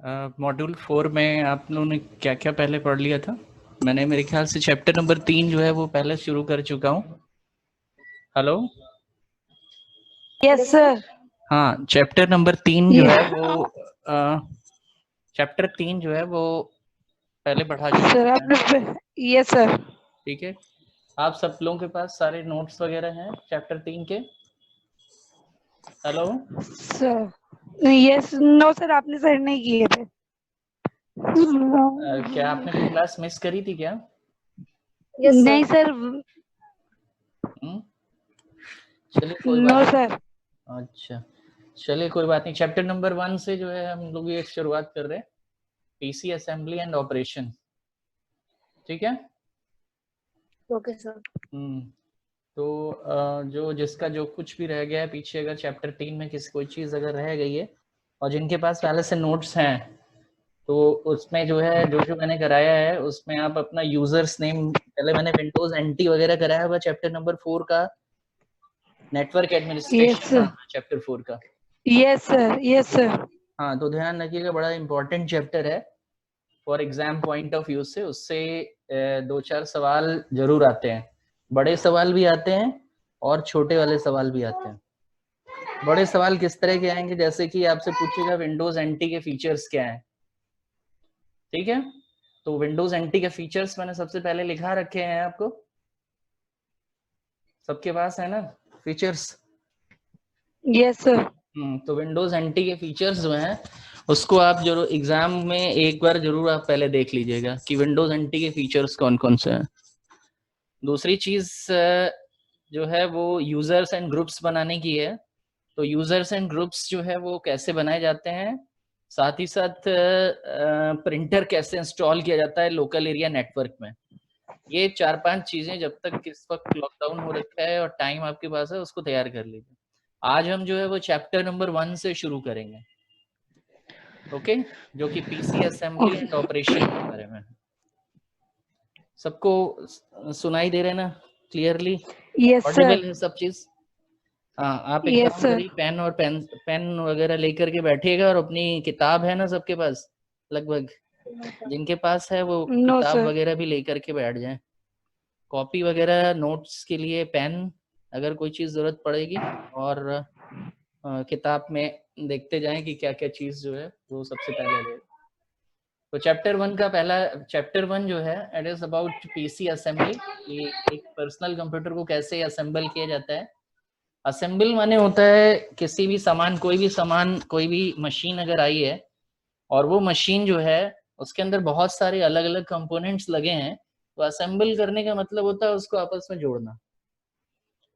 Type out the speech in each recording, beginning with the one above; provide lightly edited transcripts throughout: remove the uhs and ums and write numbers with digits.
Module 4 में आप लोगों ने क्या क्या पहले पढ़ लिया था? मैंने मेरे ख्याल से चैप्टर नंबर 3 जो है वो पहले शुरू कर चुका हूँ। Hello, yes sir. हाँ, चैप्टर नंबर 3 जो है वो चैप्टर 3 जो है वो पहले पढ़ा चुका सर हूँ। आपने यस सर। ठीक है, आप सब लोगों के पास सारे नोट्स वगैरह हैं चैप्टर 3 के? Hello, sir yes no sir, आपने सर नहीं किए थे। क्या आपने कोई क्लास मिस करी थी क्या? नहीं सर। चलिए कोई बात नो नहीं। सर। अच्छा, चलिए कोई बात नहीं। चैप्टर नंबर 1 से जो है हम लोग ये शुरुआत कर रहे हैं, पीसी असेंबली एंड ऑपरेशन। ठीक है। Okay sir. तो जो जिसका जो कुछ भी रह गया है पीछे, अगर चैप्टर 3 में किसी कोई चीज़ अगर रह गई है और जिनके पास पहले से नोट्स हैं, तो उसमें जो है जो जो मैंने कराया है उसमें आप अपना यूजर्स नेम, पहले मैंने विंडोज एनटी वगैरह कराया हुआ चैप्टर नंबर 4 का, नेटवर्क यस एडमिनिस्ट्रेशन नाम सर। है चैप्टर 4 का। Yes sir. Yes sir. हाँ, तो ध्यान रखिएगा, बड़ा इंपॉर्टेंट चैप्टर है for exam point of view से। उससे 2-4 सवाल जरूर आते हैं, बड़े सवाल भी आते हैं और छोटे वाले सवाल भी आते हैं। बड़े सवाल किस तरह के आएंगे, जैसे कि आपसे पूछेगा विंडोज एनटी के फीचर्स क्या हैं। ठीक है, तो विंडोज एनटी के फीचर्स मैंने सबसे पहले लिखा रखे हैं, आपको सबके पास है ना फीचर्स? Yes sir. तो विंडोज एनटी के फीचर्स जो हैं उसको आप जरूर एग्जाम में एक बार जरूर आप पहले देख लीजिएगा कि विंडोज एनटी के फीचर्स कौन कौन से हैं। दूसरी चीज जो है वो यूजर्स एंड ग्रुप्स बनाने की है। तो यूजर्स एंड ग्रुप्स जो है वो कैसे बनाए जाते हैं, साथ ही साथ प्रिंटर कैसे इंस्टॉल किया जाता है लोकल एरिया नेटवर्क में। ये 4-5 चीजें जब तक इस वक्त लॉकडाउन हो रखा है और टाइम आपके पास है उसको तैयार कर लीजिए। आज हम जो है वो चैप्टर नंबर 1 से शुरू करेंगे। ओके, जो कि पीसी असेंबली एंड ऑपरेशन के बारे में। सबको सुनाई दे रहे ना क्लियरली? Yes sir. ऑडिबल है सब चीज? हाँ, आप एक यस काम सर। करिए, पेन वगैरह लेकर के बैठिएगा और अपनी किताब है ना सबके पास लगभग, जिनके पास है वो नो किताब सर। वगैरह भी लेकर के बैठ जाएं। कॉपी वगैरह नोट्स के लिए पेन अगर कोई चीज़ ज़रूरत पड़ेगी, और किताब में देखते जाएं कि क्या क्या चीज़ जो है वो सबसे पहले ले। तो चैप्टर 1 का पहला, चैप्टर 1 जो है it is about PC assembly, कि एक पर्सनल कंप्यूटर को कैसे असेंबल किया जाता है। असेंबल माने होता है किसी भी सामान, कोई भी सामान, कोई भी मशीन अगर आई है और वो मशीन जो है उसके अंदर बहुत सारे अलग अलग कंपोनेंट्स लगे हैं, तो असेंबल करने का मतलब होता है उसको आपस में जोड़ना।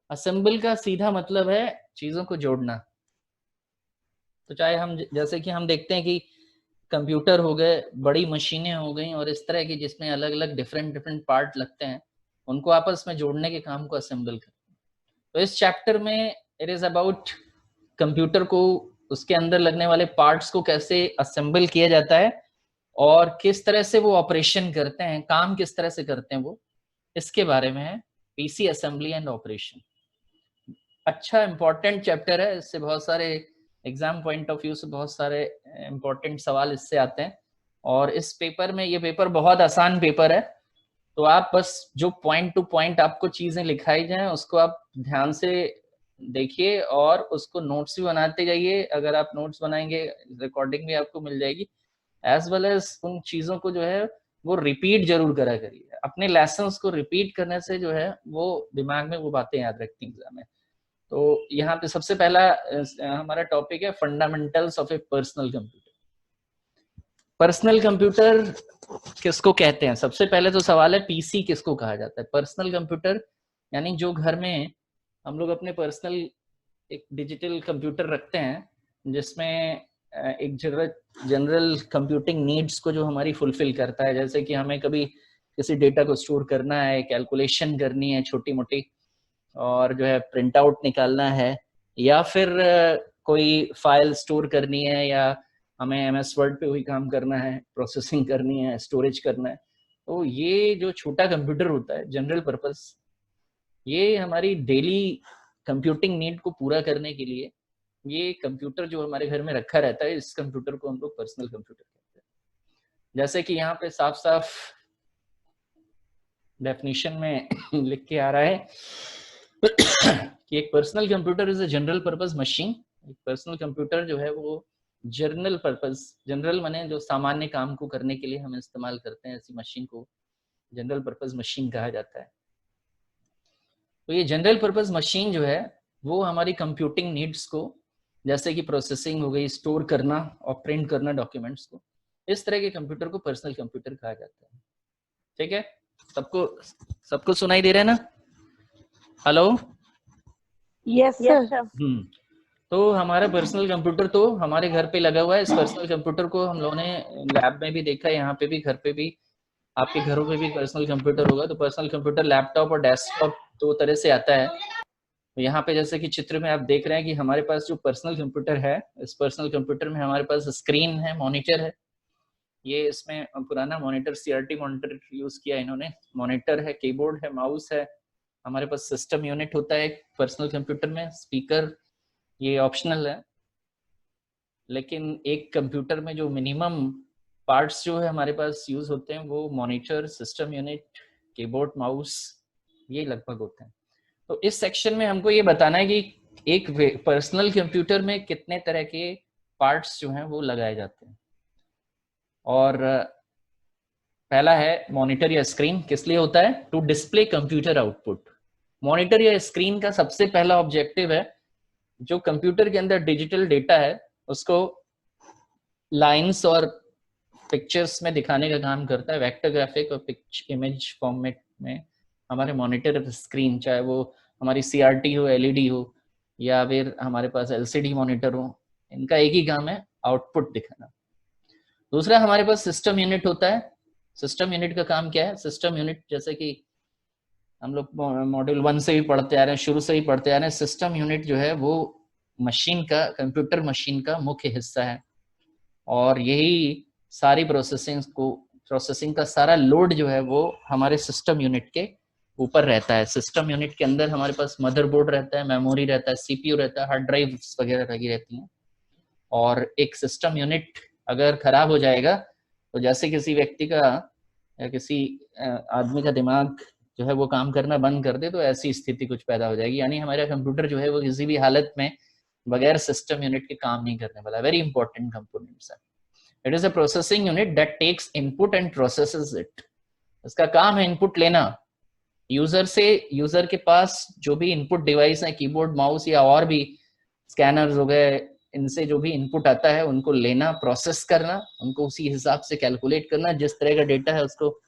असेंबल का सीधा मतलब है चीजों को जोड़ना। तो चाहे हम जैसे कि हम देखते हैं कि कंप्यूटर हो गए, बड़ी मशीनें हो गई और इस तरह की जिसमें अलग अलग डिफरेंट डिफरेंट पार्ट लगते हैं, उनको आपस में जोड़ने के काम को असेंबल करते हैं। तो इस चैप्टर में इट इज अबाउट कंप्यूटर को, उसके अंदर लगने वाले पार्ट्स को कैसे असेंबल किया जाता है और किस तरह से वो ऑपरेशन करते हैं, काम किस तरह से करते हैं वो, इसके बारे में है पीसी असेंबली एंड ऑपरेशन। अच्छा इंपॉर्टेंट चैप्टर है, इससे बहुत सारे एग्जाम पॉइंट ऑफ व्यू से बहुत सारे इंपॉर्टेंट सवाल इससे आते हैं। और इस पेपर में, ये पेपर बहुत आसान पेपर है, तो आप बस जो पॉइंट टू पॉइंट आपको चीजें लिखाई जाए उसको आप ध्यान से देखिए और उसको नोट्स भी बनाते जाइए। अगर आप नोट्स बनाएंगे रिकॉर्डिंग भी आपको मिल जाएगी, एज वेल एज उन चीजों को जो है वो रिपीट जरूर करा करिए। अपने लेसन्स को रिपीट करने से जो है वो दिमाग में वो बातें याद रखती हैं एग्जाम में। तो यहाँ पे सबसे पहला हमारा टॉपिक है fundamentals of A personal computer. Personal computer किसको कहते हैं? सबसे पहले तो सवाल है पीसी किसको कहा जाता है? पर्सनल कंप्यूटर यानी जो घर में हम लोग अपने पर्सनल एक डिजिटल कंप्यूटर रखते हैं, जिसमें एक जनरल कंप्यूटिंग नीड्स को जो हमारी फुलफिल करता है। जैसे कि हमें कभी किसी डेटा को स्टोर करना है, कैलकुलेशन करनी है छोटी मोटी, और जो है प्रिंट आउट निकालना है, या फिर कोई फाइल स्टोर करनी है, या हमें एमएस वर्ड पे कोई काम करना है, प्रोसेसिंग करनी है, स्टोरेज करना है। तो ये जो छोटा कंप्यूटर होता है जनरल पर्पस, ये हमारी डेली कंप्यूटिंग नीड को पूरा करने के लिए ये कंप्यूटर जो हमारे घर में रखा रहता है, इस कंप्यूटर को हम लोग पर्सनल कंप्यूटर कहते हैं। जैसे कि यहाँ पे साफ साफ डेफिनेशन में लिख के आ रहा है कि एक personal computer is a general purpose machine. एक पर्सनल कंप्यूटर जो है वो जनरल पर्पस, जनरल माने जो सामान्य काम को करने के लिए हम इस्तेमाल करते हैं, ऐसी मशीन को जनरल पर्पस मशीन कहा जाता है। तो ये जनरल पर्पस मशीन जो है वो हमारी कंप्यूटिंग नीड्स को, जैसे कि प्रोसेसिंग हो गई, स्टोर करना और प्रिंट करना डॉक्यूमेंट्स को, इस तरह के कंप्यूटर को पर्सनल कंप्यूटर कहा जाता है। ठीक है, सबको सुनाई दे रहा है ना? हेलो? Yes sir. तो हमारा पर्सनल कंप्यूटर तो हमारे घर पे लगा हुआ है। इस पर्सनल कंप्यूटर को हम लोगों ने लैब में भी देखा है, यहाँ पे भी, घर पे भी, आपके घरों पे भी पर्सनल कंप्यूटर होगा। तो पर्सनल कंप्यूटर लैपटॉप और डेस्कटॉप दो तरह से आता है। तो यहाँ पे जैसे कि चित्र में आप देख रहे हैं कि हमारे पास जो पर्सनल कंप्यूटर है, इस पर्सनल कंप्यूटर में हमारे पास स्क्रीन है, मॉनिटर है। ये इसमें पुराना मॉनिटर, सीआरटी मॉनिटर यूज किया इन्होंने। मॉनिटर है, कीबोर्ड है, माउस है, हमारे पास सिस्टम यूनिट होता है पर्सनल कंप्यूटर में, स्पीकर ये ऑप्शनल है। लेकिन एक कंप्यूटर में जो मिनिमम पार्ट्स जो है हमारे पास यूज होते हैं वो monitor, system unit, keyboard, mouse, ये लगभग होते हैं। तो इस सेक्शन में हमको ये बताना है कि एक पर्सनल कंप्यूटर में कितने तरह के पार्ट्स जो हैं वो लगाए जाते हैं। और पहला है मॉनिटर या स्क्रीन। किस लिए होता है? To display computer output. Monitor या स्क्रीन का सबसे पहला ऑब्जेक्टिव है, जो कंप्यूटर के अंदर डिजिटल डेटा है उसको लाइंस और पिक्चर्स में दिखाने का काम करता है, वेक्टर ग्राफिक और इमेज फॉर्मेट में। हमारे मॉनिटर स्क्रीन, चाहे वो हमारी सीआरटी हो, एलईडी हो, या फिर हमारे पास एलसीडी मॉनिटर हो, इनका एक ही काम है, आउटपुट दिखाना। दूसरा हमारे पास सिस्टम यूनिट होता है। सिस्टम यूनिट का काम क्या है? सिस्टम यूनिट, जैसे कि हम लोग मॉड्यूल 1 से भी पढ़ते आ रहे हैं, शुरू से ही पढ़ते आ रहे हैं, सिस्टम यूनिट जो है वो मशीन का, कंप्यूटर मशीन का मुख्य हिस्सा है। और यही सारी प्रोसेसिंग का सारा लोड जो है वो हमारे सिस्टम यूनिट के ऊपर रहता है। सिस्टम यूनिट के अंदर हमारे पास मदरबोर्ड रहता है, मेमोरी रहता है, सीपीयू रहता है, हार्ड ड्राइव वगैरह लगी रहती हैं। और एक सिस्टम यूनिट अगर खराब हो जाएगा तो जैसे किसी व्यक्ति का या किसी आदमी का दिमाग जो है वो काम करना बंद कर दे, तो ऐसी स्थिति कुछ पैदा हो जाएगी। यानी हमारा कंप्यूटर जो है वो किसी भी हालत में बगैर सिस्टम यूनिट के काम नहीं करने वाला। वेरी इंपॉर्टेंट कंपोनेंट्स है। It is a processing unit that takes input and processes it. इसका काम है इनपुट लेना यूजर से। यूजर के पास जो भी इनपुट डिवाइस है, कीबोर्ड, माउस या और भी स्कैनर्स हो गए, इनसे जो भी इनपुट आता है उनको लेना, प्रोसेस करना, उनको उसी हिसाब से कैलकुलेट करना। जिस तरह का डेटा है उसको,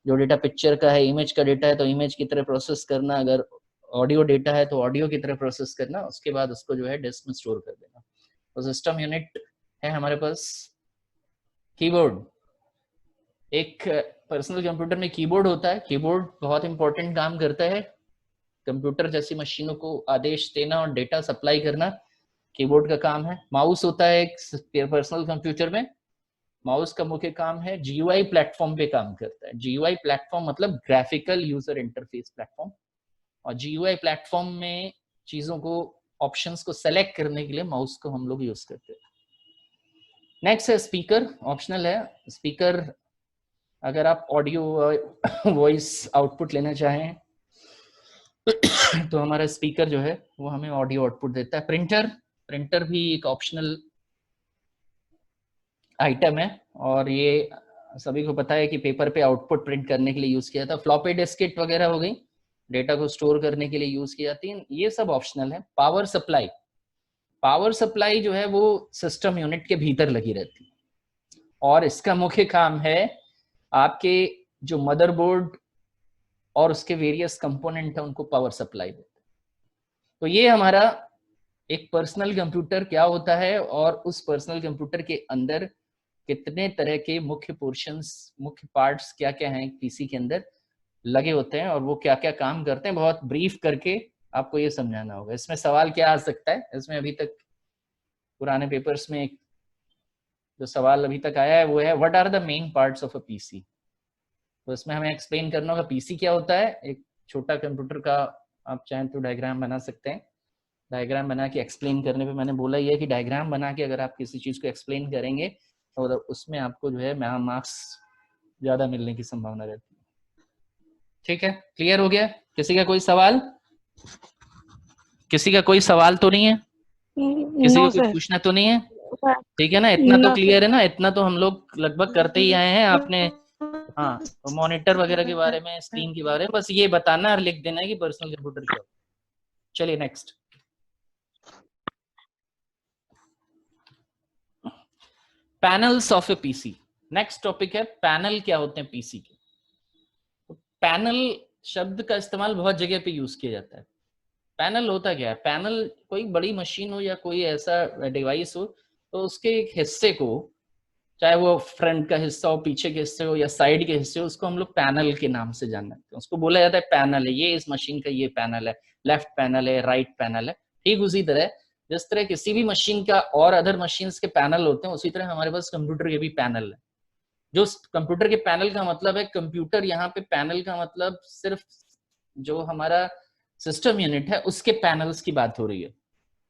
जो डेटा पिक्चर का है, इमेज का डेटा है तो इमेज की तरह प्रोसेस करना, अगर ऑडियो डेटा है तो ऑडियो की तरह प्रोसेस करना, उसके बाद उसको जो है डिस्क में स्टोर कर देना। तो सिस्टम यूनिट है हमारे पास कीबोर्ड। एक पर्सनल कंप्यूटर में कीबोर्ड होता है। कीबोर्ड बहुत इंपॉर्टेंट काम करता है, कंप्यूटर जैसी मशीनों को आदेश देना और डेटा सप्लाई करना कीबोर्ड का काम है। माउस होता है एक पर्सनल कंप्यूटर में। माउस का मुख्य काम है जीयूआई प्लेटफॉर्म पे काम करता है। जीयूआई प्लेटफॉर्म मतलब ग्राफिकल यूजर इंटरफेस प्लेटफॉर्म। और जीयूआई प्लेटफॉर्म में चीजों को, ऑप्शंस को सेलेक्ट करने के लिए माउस को हम लोग यूज करते हैं। नेक्स्ट है स्पीकर, ऑप्शनल है। स्पीकर अगर आप ऑडियो वॉइस आउटपुट लेना चाहें तो हमारा स्पीकर जो है वो हमें ऑडियो आउटपुट देता है। प्रिंटर भी एक ऑप्शनल आइटम है और ये सभी को पता है कि पेपर पे आउटपुट प्रिंट करने के लिए यूज किया था। फ्लॉपी डिस्केट वगैरह हो गई, डेटा को स्टोर करने के लिए यूज की जाती है, ये सब ऑप्शनल है। पावर सप्लाई जो है वो सिस्टम यूनिट के भीतर लगी रहती है और इसका मुख्य काम है आपके जो मदरबोर्ड और उसके वेरियस कंपोनेंट है उनको पावर सप्लाई देता है। तो ये हमारा एक पर्सनल कंप्यूटर क्या होता है और उस पर्सनल कंप्यूटर के अंदर कितने तरह के मुख्य पोर्शंस, मुख्य पार्ट्स क्या क्या हैं पीसी के अंदर लगे होते हैं और वो क्या क्या काम करते हैं, बहुत ब्रीफ करके आपको ये समझाना होगा। इसमें सवाल क्या आ सकता है? इसमें अभी तक पुराने पेपर्स में एक जो सवाल अभी तक आया है वो है what are the main parts of a PC. तो इसमें हमें एक्सप्लेन करना होगा पीसी क्या होता है। एक छोटा कंप्यूटर का आप चाहें तो डायग्राम बना सकते हैं। डायग्राम बना के एक्सप्लेन करने पे मैंने बोला ये कि डायग्राम बना के अगर आप किसी चीज को एक्सप्लेन करेंगे तो उसमें आपको जो है मार्क्स ज्यादा मिलने की संभावना रहती है। ठीक है, क्लियर हो गया? किसी का कोई सवाल? किसी का कोई सवाल तो नहीं है? किसी नो को कुछ सर। पूछना तो नहीं है? ठीक है ना, इतना तो नो सर। क्लियर है ना, इतना तो हम लोग लगभग करते ही आए हैं। आपने हाँ, तो मॉनिटर वगैरह के बारे में, स्क्रीन के बारे में बस ये बताना और लिख देना है कि पर्सनल कंप्यूटर क्या होता है। चलिए next, panels of A PC. Next topic है पैनल क्या होते हैं पीसी के। तो पैनल शब्द का इस्तेमाल बहुत जगह पे यूज किया जाता है। पैनल होता क्या है? पैनल कोई बड़ी मशीन हो या कोई ऐसा डिवाइस हो, तो उसके एक हिस्से को, चाहे वो फ्रंट का हिस्सा हो, पीछे के हिस्से हो या साइड के हिस्से हो, उसको हम लोग पैनल के नाम से जानते हैं। उसको बोला जाता है पैनल है, ये इस मशीन का ये पैनल है, लेफ्ट पैनल है, राइट पैनल है। ठीक उसी तरह जिस तरह किसी भी मशीन का और अदर मशीन्स के पैनल होते हैं, उसी तरह हमारे पास कंप्यूटर के भी पैनल है। जो कंप्यूटर के पैनल का मतलब है, कंप्यूटर यहाँ पे पैनल का मतलब सिर्फ जो हमारा सिस्टम यूनिट है उसके पैनल्स की बात हो रही है,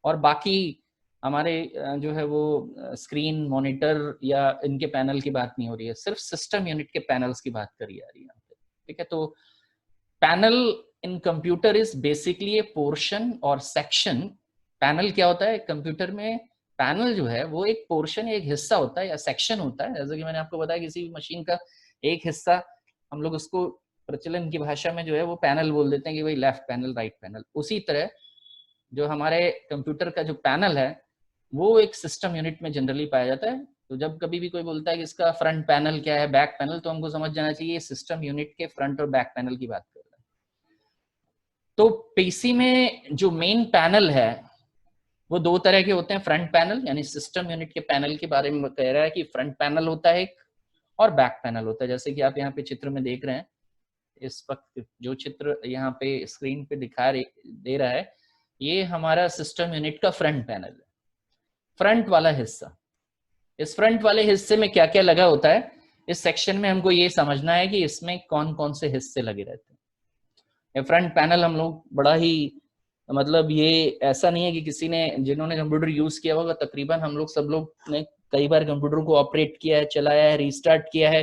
और बाकी हमारे जो है वो स्क्रीन मॉनिटर या इनके पैनल की बात नहीं हो रही है, सिर्फ सिस्टम यूनिट के पैनल्स की बात करी जा रही है यहाँ पे। ठीक है, तो panel in computer is basically A portion और सेक्शन। पैनल क्या होता है कंप्यूटर में? पैनल जो है वो एक पोर्शन, एक हिस्सा होता है या सेक्शन होता है। जैसे कि मैंने आपको बताया, किसी भी मशीन का एक हिस्सा, हम लोग उसको प्रचलन की भाषा में जो है वो पैनल बोल देते हैं कि भाई लेफ्ट पैनल, राइट पैनल। उसी तरह जो हमारे कंप्यूटर का जो पैनल है वो एक सिस्टम यूनिट में जनरली पाया जाता है। तो जब कभी भी कोई बोलता है कि इसका फ्रंट पैनल क्या है, बैक पैनल, तो हमको समझ जाना चाहिए सिस्टम यूनिट के फ्रंट और बैक पैनल की बात कर रहा है। तो पीसी में जो मेन पैनल है वो दो तरह के होते हैं। फ्रंट पैनल यानी सिस्टम यूनिट के पैनल के बारे में कह रहा है कि फ्रंट पैनल होता है एक, और बैक पैनल होता है। जैसे कि आप यहाँ पे चित्र में देख रहे हैं, इस वक्त जो चित्र यहाँ पे स्क्रीन पे दे रहा है, ये हमारा सिस्टम यूनिट का फ्रंट पैनल है, फ्रंट वाला हिस्सा। इस फ्रंट वाले हिस्से में क्या क्या लगा होता है, इस सेक्शन में हमको ये समझना है कि इसमें कौन कौन से हिस्से लगे रहते हैं। ये फ्रंट पैनल हम लोग बड़ा ही, मतलब ये ऐसा नहीं है कि किसी ने, जिन्होंने कंप्यूटर यूज किया होगा, तकरीबन हम लोग सब लोग ने कई बार कंप्यूटर को ऑपरेट किया है, चलाया है, रीस्टार्ट किया है।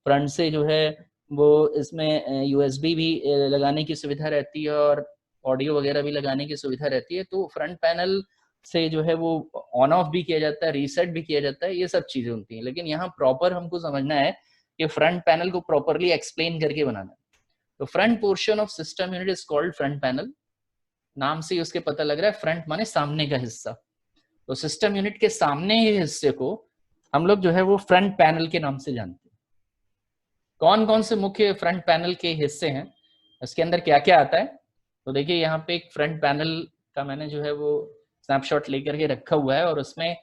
फ्रंट से जो है वो इसमें यूएसबी भी लगाने की सुविधा रहती है और ऑडियो वगैरह भी लगाने की सुविधा रहती है। तो फ्रंट पैनल से जो है वो ऑन ऑफ भी किया जाता है, रीसेट भी किया जाता है, ये सब चीजें होती हैं। लेकिन यहाँ प्रॉपर हमको समझना है कि फ्रंट पैनल को प्रॉपरली एक्सप्लेन करके बनाना है। तो front portion of system unit is called front panel. नाम से ही उसके पता लग रहा है, फ्रंट माने सामने का हिस्सा। तो सिस्टम यूनिट के सामने ही हिस्से को हम लोग जो है वो फ्रंट पैनल के नाम से जानते हैं। कौन कौन से मुख्य फ्रंट पैनल के हिस्से हैं, उसके अंदर क्या क्या आता है? तो देखिए यहाँ पे एक फ्रंट पैनल का मैंने जो है वो स्नैपशॉट लेकर के रखा हुआ है, और उसमें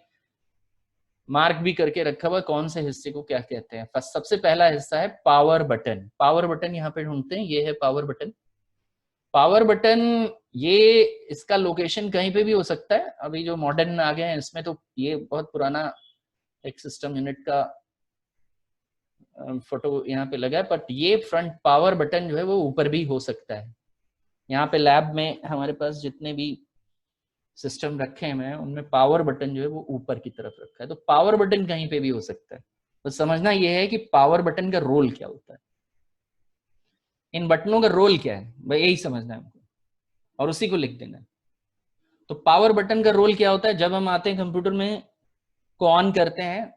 मार्क भी करके रखा हुआ कौन से हिस्से को क्या कहते हैं। सबसे पहला हिस्सा है पावर बटन। पावर बटन यहाँ पे ढूंढते हैं, ये है पावर बटन। पावर बटन, ये इसका लोकेशन कहीं पे भी हो सकता है। अभी जो मॉडर्न आ गए हैं इसमें तो ये बहुत पुराना एक सिस्टम यूनिट का फोटो यहाँ पे लगा है, बट ये फ्रंट पावर बटन जो है वो ऊपर भी हो सकता है। यहाँ पे लैब में हमारे पास जितने भी सिस्टम रखे हैं उनमें पावर बटन जो है वो ऊपर की तरफ रखा है। तो पावर बटन कहीं पे भी हो सकता है। तो समझना ये है कि पावर बटन का रोल क्या होता है, इन बटनों का रोल क्या है, भाई यही समझना है हमको, और उसी को लिख देना है। तो पावर बटन का रोल क्या होता है? जब हम आते हैं कंप्यूटर में को ऑन करते हैं,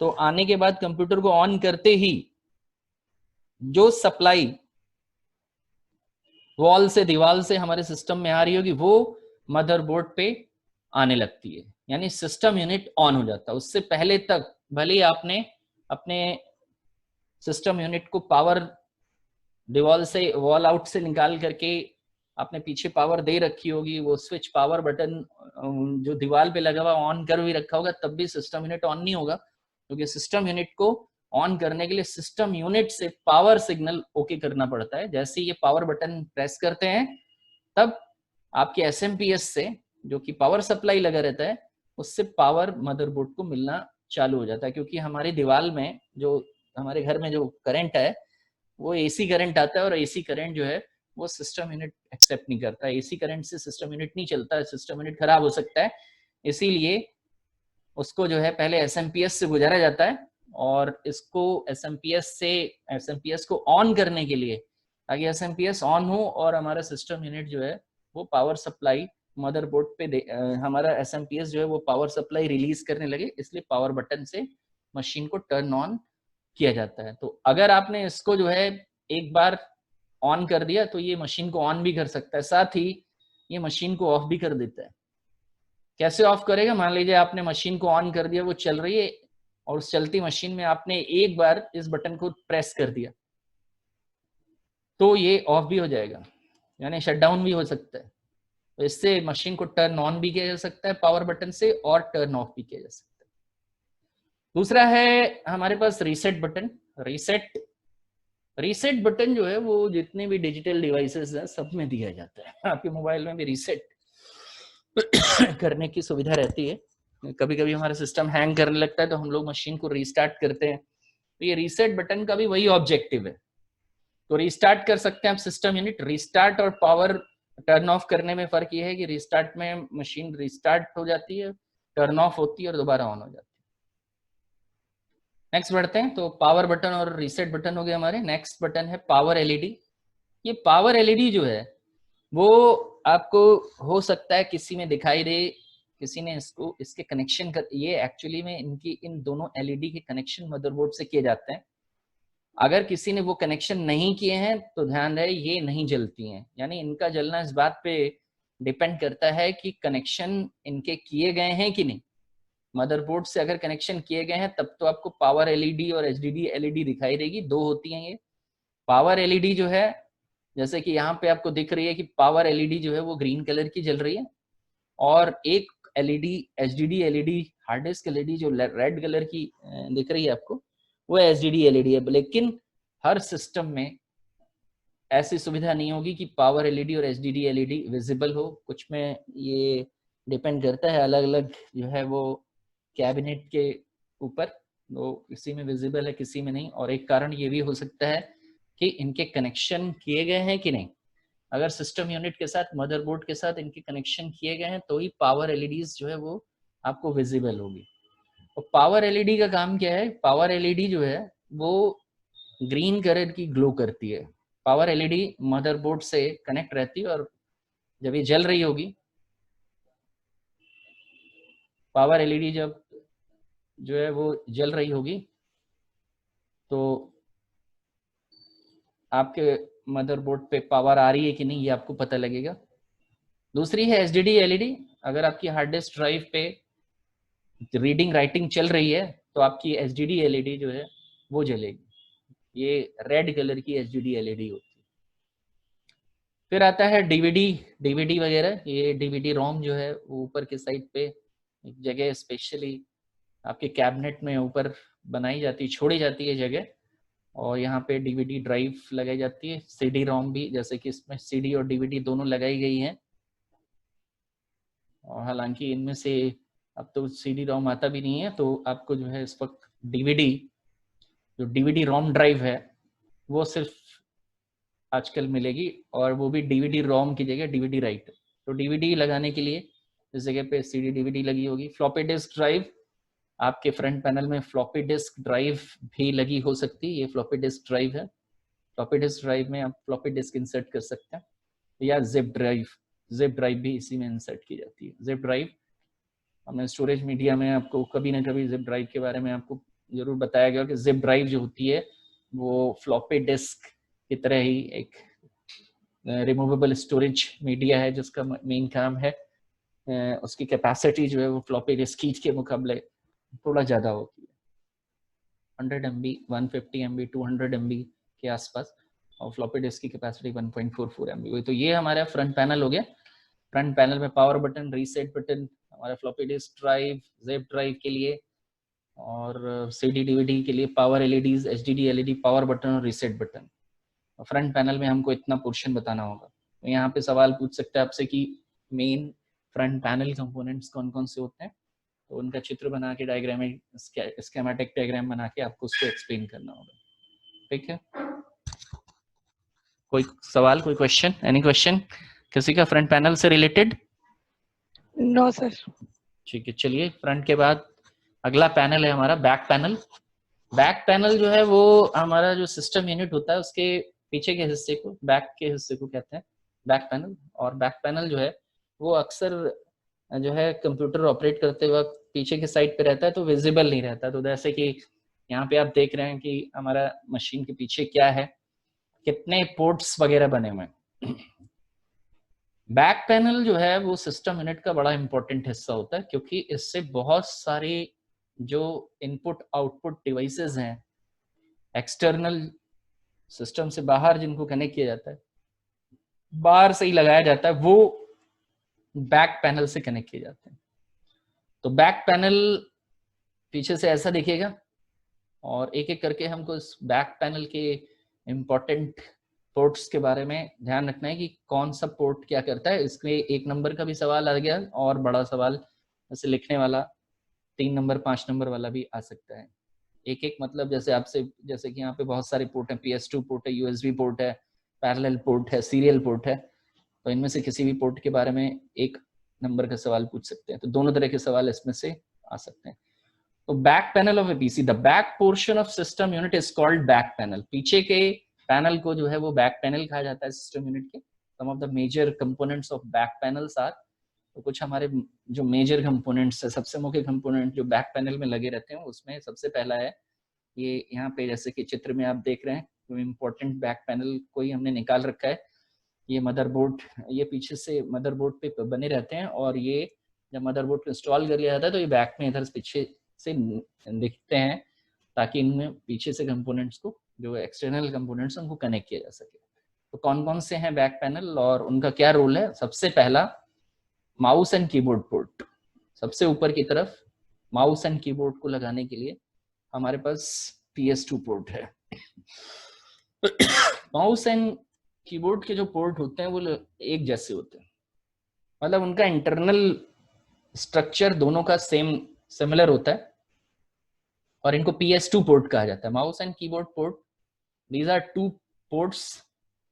तो आने के बाद कंप्यूटर को ऑन करते ही जो सप्लाई वॉल से, दीवार से हमारे सिस्टम में आ रही होगी, वो मदरबोर्ड पे आने लगती है, यानी सिस्टम यूनिट ऑन हो जाता है। उससे पहले तक भले ही आपने अपने सिस्टम यूनिट को पावर दीवार से, वॉल आउट से निकाल करके आपने पीछे पावर दे रखी होगी, वो स्विच पावर बटन जो दीवार पे लगा हुआ ऑन कर भी रखा होगा, तब भी सिस्टम यूनिट ऑन नहीं होगा, क्योंकि सिस्टम यूनिट को ऑन करने के लिए सिस्टम यूनिट से पावर सिग्नल ओके करना पड़ता है। जैसे ये पावर बटन प्रेस करते हैं, तब आपके एसएमपीएस से, जो कि पावर सप्लाई लगा रहता है, उससे पावर मदरबोर्ड को मिलना चालू हो जाता है। क्योंकि हमारी दीवार में, जो हमारे घर में जो करंट है, वो एसी करंट आता है, और एसी करंट जो है वो सिस्टम यूनिट एक्सेप्ट नहीं करता है। एसी करंट से सिस्टम यूनिट नहीं चलता है, सिस्टम यूनिट खराब हो सकता है। इसीलिए उसको जो है पहले एसएमपीएस से गुजारा जाता है, और इसको एसएमपीएस को ऑन करने के लिए, ताकि एसएमपीएस ऑन हो और हमारा सिस्टम यूनिट जो है वो पावर सप्लाई मदरबोर्ड पे हमारा एसएमपीएस जो है वो पावर सप्लाई रिलीज करने लगे, इसलिए पावर बटन से मशीन को टर्न ऑन किया जाता है। तो अगर आपने इसको जो है एक बार ऑन कर दिया तो ये मशीन को ऑन भी कर सकता है, साथ ही ये मशीन को ऑफ भी कर देता है। कैसे ऑफ करेगा? मान लीजिए आपने मशीन को ऑन कर दिया, वो चल रही है, और उस चलती मशीन में आपने एक बार इस बटन को प्रेस कर दिया तो ये ऑफ भी हो जाएगा, यानी शटडाउन भी हो सकता है। तो इससे मशीन को टर्न ऑन भी किया जा सकता है पावर बटन से, और टर्न ऑफ भी किया जा सकता है। दूसरा है हमारे पास रीसेट बटन। रीसेट बटन जो है वो जितने भी डिजिटल डिवाइसेस हैं सब में दिया जाता है। आपके मोबाइल में भी रीसेट करने की सुविधा रहती है। कभी कभी हमारा सिस्टम हैंग करने लगता है तो हम लोग मशीन को रीस्टार्ट करते हैं, तो ये रीसेट बटन का भी वही ऑब्जेक्टिव है। तो रीस्टार्ट कर सकते हैं आप सिस्टम यूनिट। रीस्टार्ट और पावर टर्न ऑफ करने में फर्क ये है कि रीस्टार्ट में मशीन रीस्टार्ट हो जाती है, टर्न ऑफ होती है और दोबारा ऑन हो जाती है। नेक्स्ट बढ़ते हैं। तो पावर बटन और रीसेट बटन हो गए हमारे। नेक्स्ट बटन है पावर एलईडी। ये पावर एलईडी जो है वो आपको हो सकता है किसी में दिखाई दे, किसी ने इसके कनेक्शन कर, ये एक्चुअली में इनकी इन दोनों एलईडी के कनेक्शन मदरबोर्ड से किए जाते हैं। अगर किसी ने वो कनेक्शन नहीं किए हैं तो ध्यान रहे ये नहीं जलती हैं, यानी इनका जलना इस बात पे डिपेंड करता है कि कनेक्शन इनके किए गए हैं कि नहीं। मदरबोर्ड से अगर कनेक्शन किए गए हैं तब तो आपको पावर एलईडी और एचडीडी एलईडी दिखाई देगी, दो होती हैं ये। पावर एलईडी जो है, जैसे कि यहाँ पे आपको दिख रही है कि पावर एलईडी जो है वो ग्रीन कलर की जल रही है, और एक LED HDD LED hard disk LED जो रेड कलर की दिख रही है आपको, वो एचडीडी एलईडी है। लेकिन हर सिस्टम में ऐसी सुविधा नहीं होगी कि पावर एलईडी और एचडीडी एलईडी विजिबल हो। कुछ में ये डिपेंड करता है, अलग अलग जो है वो कैबिनेट के ऊपर, वो किसी में विजिबल है किसी में नहीं। और एक कारण ये भी हो सकता है कि इनके कनेक्शन किए गए हैं कि नहीं। अगर सिस्टम यूनिट के साथ, मदरबोर्ड के साथ इनके कनेक्शन किए गए हैं तो ही पावर एलईडीज जो है वो आपको विजिबल होगी। और पावर एलईडी का काम क्या है? पावर एलईडी जो है वो ग्रीन कलर की ग्लो करती है। पावर एलईडी मदरबोर्ड से कनेक्ट रहती है, और जब ये जल रही होगी, पावर एलईडी जब जो है वो जल रही होगी तो आपके मदरबोर्ड पे पावर आ रही है कि नहीं ये आपको पता लगेगा। दूसरी है एचडीडी एलईडी। अगर आपकी हार्ड डिस्क ड्राइव पे रीडिंग राइटिंग चल रही है तो आपकी एचडीडी एलईडी जो है वो जलेगी। ये रेड कलर की एचडीडी एलईडी होती है। फिर आता है डीवीडी वगैरह। ये डीवीडी रोम जो है वो ऊपर के साइड पे एक जगह स्पेशली आपके कैबिनेट में ऊपर बनाई जाती है, छोड़ी जाती है जगह, और यहाँ पे डीवीडी ड्राइव लगाई जाती है। सीडी रोम भी, जैसे कि इसमें सीडी और डीवीडी दोनों लगाई गई हैं। और हालांकि इनमें से अब तो सीडी रोम आता भी नहीं है, तो आपको जो है इस वक्त डीवीडी, जो डीवीडी रोम ड्राइव है वो सिर्फ आजकल मिलेगी, और वो भी डीवीडी रोम की जगह डीवीडी राइट। तो डीवीडी लगाने के लिए इस जगह पे सीडी डीवीडी लगी होगी। फ्लॉपी डिस्क ड्राइव, आपके फ्रंट पैनल में फ्लॉपी डिस्क ड्राइव भी लगी हो सकती है। ये फ्लॉपी डिस्क ड्राइव है। फ्लॉपी डिस्क ड्राइव में आप फ्लॉपी डिस्क इंसर्ट कर सकते हैं, या जिप ड्राइव भी इसी में इंसर्ट की जाती है। जिप ड्राइव, हमने स्टोरेज मीडिया में आपको कभी ना कभी जिप ड्राइव के बारे में आपको जरूर बताया गया कि जिप ड्राइव जो होती है वो फ्लॉपी डिस्क की तरह ही एक रिमूवेबल स्टोरेज मीडिया है, जिसका मेन काम है उसकी कैपेसिटी जो है वो फ्लॉपी डिस्क के मुकाबले थोड़ा ज़्यादा होती है। 100 MB, 150 MB, 200 MB के आसपास, और फ्लॉपी डिस्क की कैपेसिटी 1.44 MB हुई। तो ये हमारा फ्रंट पैनल हो गया। फ्रंट पैनल में पावर बटन, रीसेट बटन, हमारा floppy disk drive, zip drive के लिए, और सीडी डीवीडी के लिए power LEDs, HDD LED, power button और रीसेट बटन। फ्रंट पैनल में हमको इतना पोर्शन बताना होगा। तो यहाँ पे सवाल पूछ सकते हैं आपसे कि मेन फ्रंट पैनल कंपोनेंट्स कौन कौन से होते हैं, तो उनका चित्र बना के डायग्राम, स्कीमेटिक डायग्राम बना के आपको उसको एक्सप्लेन करना होगा। ठीक है, कोई सवाल, कोई क्वेश्चन, एनी क्वेश्चन किसी का फ्रंट पैनल से रिलेटेड? No sir. ठीक है, चलिए फ्रंट के बाद अगला पैनल है हमारा बैक पैनल। बैक पैनल जो है वो हमारा जो सिस्टम यूनिट होता है उसके पीछे के हिस्से को, बैक के हिस्से को कहते हैं बैक पैनल। और बैक पैनल जो है वो अक्सर जो है कंप्यूटर ऑपरेट करते वक्त पीछे के साइड पे रहता है, तो विजिबल नहीं रहता। तो जैसे कि यहाँ पे आप देख रहे हैं कि हमारा मशीन के पीछे क्या है, कितने पोर्ट्स वगैरह बने हुए हैं। बैक पैनल जो है वो सिस्टम यूनिट का बड़ा इंपॉर्टेंट हिस्सा होता है, क्योंकि इससे बहुत सारे जो इनपुट आउटपुट डिवाइसेस हैं एक्सटर्नल सिस्टम से बाहर जिनको कनेक्ट किया जाता है, बाहर से ही लगाया जाता है, वो बैक पैनल से कनेक्ट किए जाते हैं। तो बैक पैनल पीछे से ऐसा दिखेगा, और एक एक करके हमको इस बैक पैनल के इम्पोर्टेंट पोर्ट्स के बारे में ध्यान रखना है कि कौन सा पोर्ट क्या करता है। इसमें 1 नंबर का भी सवाल आ गया, और बड़ा सवाल जैसे लिखने वाला 3 नंबर 5 नंबर वाला भी आ सकता है। एक एक मतलब जैसे आपसे, जैसे कि यहाँ पे बहुत सारे पोर्ट हैं, PS2 पोर्ट है, USB पोर्ट है, पैरेलल पोर्ट है, सीरियल पोर्ट है, तो इनमें से किसी भी पोर्ट के बारे में 1 नंबर का सवाल पूछ सकते हैं। तो दोनों तरह के सवाल इसमें से आ सकते हैं। तो back panel of A PC, the back portion of system unit is called back panel. पीछे के पैनल को जो है वो बैक पैनल कहा जाता है सिस्टम यूनिट के। Some of the major components of back panels are, तो कुछ हमारे जो मेजर कंपोनेंट्स है, सबसे मुख्य कंपोनेंट जो बैक पैनल में लगे रहते हैं, उसमें सबसे पहला है ये यहाँ पे जैसे कि चित्र में आप देख रहे हैं, तो इम्पोर्टेंट बैक पैनल को ही हमने निकाल रखा है। ये मदरबोर्ड, ये पीछे से मदरबोर्ड पे बने रहते हैं, और ये जब मदरबोर्ड को इंस्टॉल कर लिया जाता है तो ये बैक में इधर पीछे से दिखते हैं, ताकि इनमें पीछे से कंपोनेंट्स को, जो एक्सटर्नल कंपोनेंट्स उनको कनेक्ट किया जा सके। तो कौन कौन से हैं बैक पैनल और उनका क्या रोल है? सबसे पहला माउस एंड कीबोर्ड पोर्ट। सबसे ऊपर की तरफ माउस एंड कीबोर्ड को लगाने के लिए हमारे पास PS2 पोर्ट है। माउस एंड कीबोर्ड के जो पोर्ट होते हैं वो एक जैसे होते हैं, मतलब उनका इंटरनल स्ट्रक्चर दोनों का सिमिलर होता है, और इनको PS2 पोर्ट कहा जाता है। Mouse and keyboard port, these are 2 ports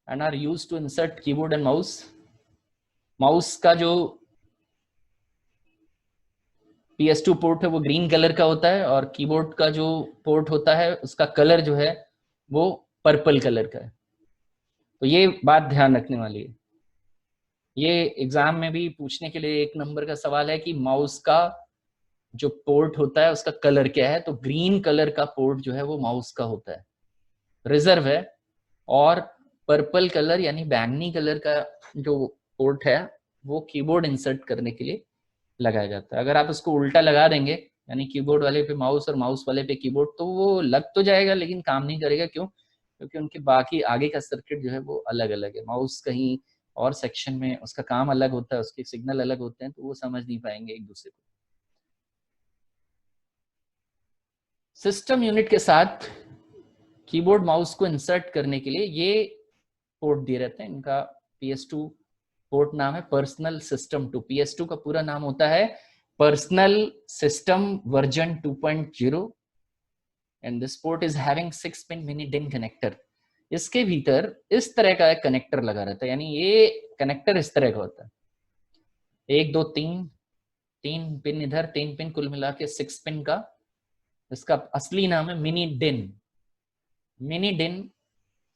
and are used to insert keyboard and mouse. Mouse का जो PS2 पोर्ट है वो ग्रीन कलर का होता है, और कीबोर्ड का जो पोर्ट होता है उसका कलर जो है वो पर्पल कलर का है। तो ये बात ध्यान रखने वाली है। ये एग्जाम में भी पूछने के लिए 1 नंबर का सवाल है कि माउस का जो पोर्ट होता है उसका कलर क्या है, तो ग्रीन कलर का पोर्ट जो है वो माउस का होता है, रिजर्व है। और पर्पल कलर यानी बैंगनी कलर का जो पोर्ट है वो कीबोर्ड इंसर्ट करने के लिए लगाया जाता है। अगर आप उसको उल्टा लगा देंगे, यानी कीबोर्ड वाले पे माउस और माउस वाले पे कीबोर्ड, तो वो लग तो जाएगा लेकिन काम नहीं करेगा। क्यों? क्योंकि उनके बाकी आगे का सर्किट जो है वो अलग अलग है। माउस कहीं और सेक्शन में उसका काम अलग होता है, उसके सिग्नल अलग होते हैं, तो वो समझ नहीं पाएंगे एक दूसरे को। सिस्टम यूनिट के साथ कीबोर्ड माउस को इंसर्ट करने के लिए ये पोर्ट दिए रहते हैं। इनका PS2 पोर्ट नाम है पर्सनल सिस्टम 2। PS2 का पूरा नाम होता है personal system version 2.0 and this port is having 6 pin mini डिन कनेक्टर। इसके भीतर इस तरह का एक कनेक्टर लगा रहता है, यानी ये कनेक्टर इस तरह का होता है, 1 2 3 पिन इधर, 3 पिन, कुल मिला के 6 पिन का। इसका असली नाम है मिनी डिन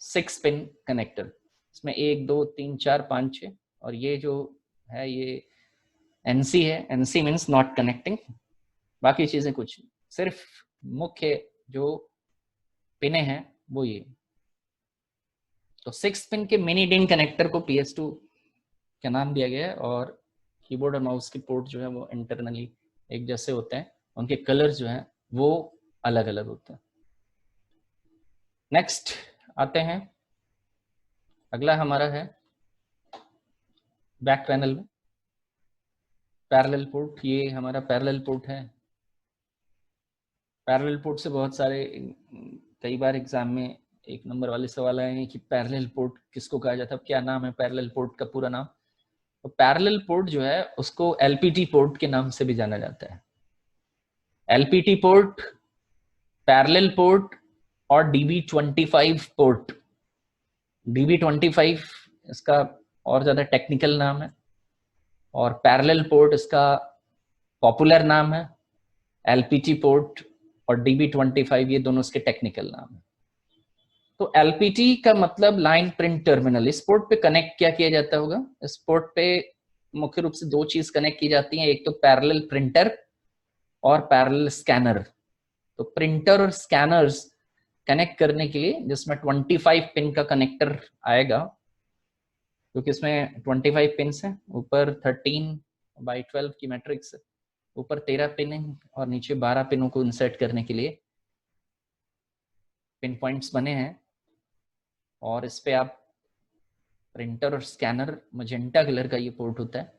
6 पिन कनेक्टर। इसमें 1 2 3 4 5 6, और ये जो है ये NC है। NC मीन्स नॉट कनेक्टिंग, बाकी चीजें कुछ, सिर्फ मुख्य जो पिने हैं वो ये। तो 6 पिन के मिनी डिन कनेक्टर को PS2 का नाम दिया गया है, और कीबोर्ड और माउस के पोर्ट जो है वो इंटरनली एक जैसे होते हैं, उनके कलर जो हैं वो अलग अलग होते हैं। नेक्स्ट आते हैं, अगला हमारा है बैक पैनल में पैरेलल पोर्ट। ये हमारा पैरेलल पोर्ट है। पैरेलल पोर्ट से बहुत सारे, कई बार एग्जाम में 1 नंबर वाले सवाल आए हैं कि पैरेलल पोर्ट किसको कहा जाता है, क्या नाम है पैरेलल पोर्ट का पूरा नाम। तो पैरेलल पोर्ट जो है उसको LPT पोर्ट के नाम से भी जाना जाता है। LPT पोर्ट, पैरेलल पोर्ट और DB25 पोर्ट। DB25 इसका और ज्यादा टेक्निकल नाम है, और पैरेलल पोर्ट इसका पॉपुलर नाम है। LPT पोर्ट और DB25 ये दोनों इसके टेक्निकल नाम है। तो LPT का मतलब लाइन प्रिंट टर्मिनल। इस पोर्ट पे कनेक्ट क्या किया जाता होगा? इस पोर्ट पे मुख्य रूप से दो चीज कनेक्ट की जाती हैं, एक तो पैरेलल प्रिंटर और पैरेलल स्कैनर। तो प्रिंटर और स्कैनर्स कनेक्ट करने के लिए जिसमें 25 पिन का कनेक्टर आएगा, क्योंकि इसमें 25 पिन है, ऊपर 13/12 की मैट्रिक्स है, ऊपर 13 पिन है और नीचे 12 पिनों को इंसर्ट करने के लिए पिन पॉइंट्स बने हैं। और इस पे आप प्रिंटर और स्कैनर मजेंटा कलर का ये पोर्ट होता है।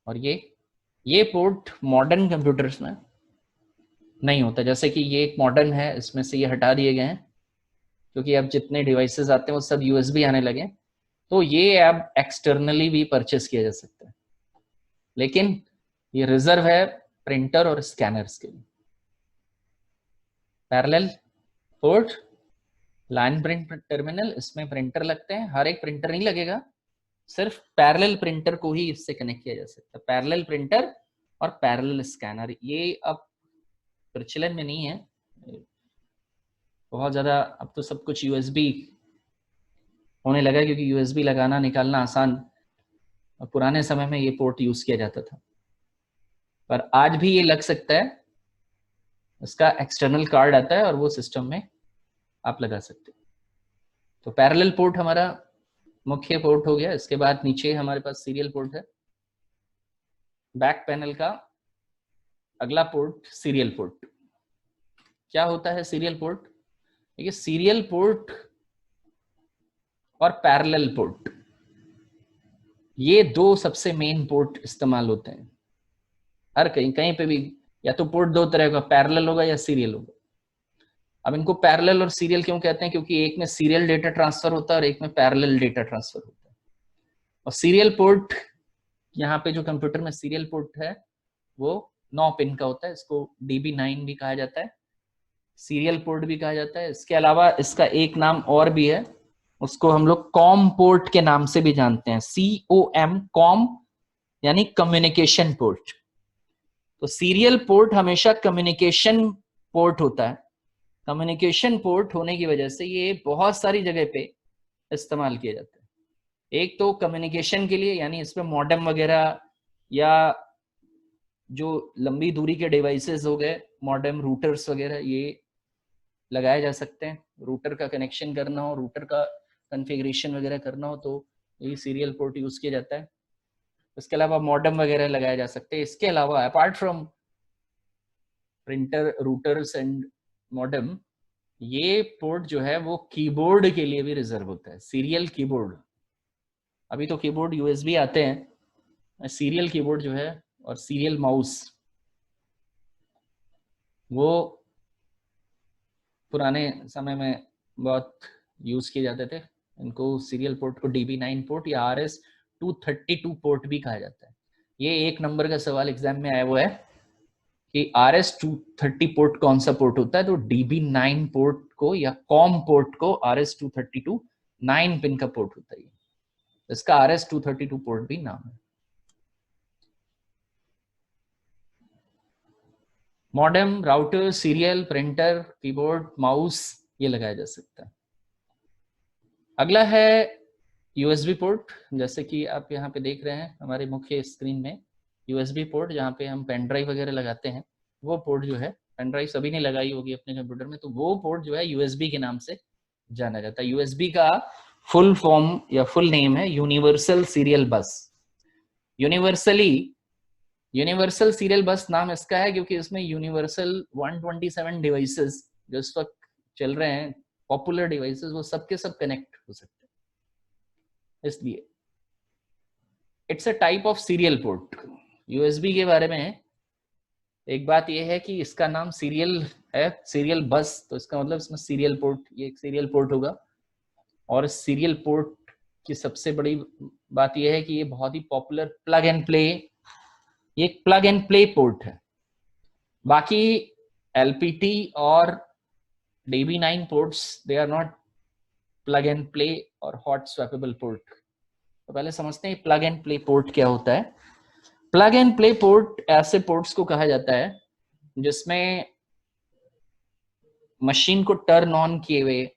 और ये पोर्ट मॉडर्न कंप्यूटर्स में नहीं होता, जैसे कि ये एक मॉडर्न है, इसमें से ये हटा दिए गए हैं क्योंकि अब जितने डिवाइसेस आते हैं वो सब USB आने लगे, तो ये अब एक्सटर्नली भी परचेस किया जा सकता है, लेकिन ये रिजर्व है प्रिंटर और स्कैनर्स के लिए। Parallel port, line print terminal, इसमें प्रिंटर लगते हैं, हर एक प्रिंटर नहीं लगेगा, सिर्फ पैरेलल प्रिंटर को ही इससे कनेक्ट किया जा सकता है। पैरेलल प्रिंटर और पैरेलल स्कैनर ये अब प्रचलन में नहीं है बहुत ज्यादा, अब तो सब कुछ USB होने लगा, क्योंकि USB लगाना निकालना आसान, और पुराने समय में ये पोर्ट यूज किया जाता था। पर आज भी ये लग सकता है, इसका एक्सटर्नल कार्ड आता है और वो सिस्टम में आप लगा सकते हैं। तो पैरेलल पोर्ट हमारा मुख्य पोर्ट हो गया। इसके बाद नीचे हमारे पास सीरियल पोर्ट है। बैक पैनल का अगला पोर्ट सीरियल पोर्ट। क्या होता है सीरियल पोर्ट? देखिए, सीरियल पोर्ट और पैरेलल पोर्ट ये दो सबसे मेन पोर्ट इस्तेमाल होते हैं हर कहीं पे भी। या तो पोर्ट दो तरह का, पैरेलल होगा या सीरियल होगा। अब इनको पैरेलल और सीरियल क्यों कहते हैं? क्योंकि एक में सीरियल डेटा ट्रांसफर होता है और एक में पैरेलल डेटा ट्रांसफर होता है। और सीरियल पोर्ट, यहाँ पे जो कंप्यूटर में सीरियल पोर्ट है वो 9 पिन का होता है, इसको DB9 भी कहा जाता है, सीरियल पोर्ट भी कहा जाता है। इसके अलावा इसका एक नाम और भी है, उसको हम लोग कॉम पोर्ट के नाम से भी जानते हैं। COM, कॉम यानी कम्युनिकेशन पोर्ट। तो सीरियल पोर्ट हमेशा कम्युनिकेशन पोर्ट होता है। कम्युनिकेशन पोर्ट होने की वजह से ये बहुत सारी जगह पे इस्तेमाल किया जाता है। एक तो कम्युनिकेशन के लिए, यानी इसमें मॉडेम वगैरह या जो लंबी दूरी के डिवाइसेस हो गए, मॉडेम, रूटर्स वगैरह, ये लगाए जा सकते हैं। रूटर का कनेक्शन करना हो, रूटर का कॉन्फ़िगरेशन वगैरह करना हो तो ये सीरियल पोर्ट यूज किया जाता है। इसके अलावा मॉडेम वगैरह लगाए जा सकते हैं। इसके अलावा apart from printer, routers and modem, ये पोर्ट जो है वो कीबोर्ड के लिए भी रिजर्व होता है। सीरियल कीबोर्ड, अभी तो कीबोर्ड USB आते हैं, सीरियल कीबोर्ड जो है और सीरियल माउस वो पुराने समय में बहुत यूज किए जाते थे। इनको सीरियल पोर्ट को DB9 पोर्ट या RS-232 पोर्ट भी कहा जाता है। ये एक नंबर का सवाल एग्जाम में आया हुआ है कि RS-230 पोर्ट कौन सा पोर्ट होता है? तो DB9 पोर्ट को या कॉम पोर्ट को RS-232 9 पिन का पोर्ट होता है, इसका RS-232 पोर्ट भी नाम है। Modem, router, serial, printer, keyboard, mouse ये लगाया जा सकता है। अगला है USB पोर्ट। जैसे कि आप यहाँ पे देख रहे हैं हमारे मुख्य स्क्रीन में USB पोर्ट, जहाँ पे हम पेन ड्राइव वगैरह लगाते हैं, वो पोर्ट जो है, पेन ड्राइव सभी ने लगाई होगी अपने कंप्यूटर में, तो वो पोर्ट जो है USB के नाम से जाना जाता है। USB का फुल फॉर्म या फुल नेम है यूनिवर्सल सीरियल बस। यूनिवर्सल सीरियल बस नाम इसका है क्योंकि इसमें यूनिवर्सल 127 डिवाइसेस जो इस वक्त चल रहे हैं, पॉपुलर डिवाइसेस, वो सबके सब कनेक्ट हो सकते हैं, इसलिए it's a type of serial port. USB के बारे में एक बात यह है कि इसका नाम सीरियल है, सीरियल बस, तो इसका मतलब इसमें सीरियल पोर्ट, ये एक सीरियल पोर्ट होगा। और सीरियल पोर्ट की सबसे बड़ी बात यह है कि ये बहुत ही पॉपुलर प्लग एंड प्ले, ये एक प्लग एंड प्ले पोर्ट है। बाकी LPT और DB9 ports they are not plug and play और हॉट स्वैपेबल पोर्ट। तो पहले समझते हैं प्लग एंड प्ले पोर्ट क्या होता है। प्लग एंड प्ले पोर्ट ऐसे पोर्ट्स को कहा जाता है जिसमें मशीन को टर्न ऑन किए हुए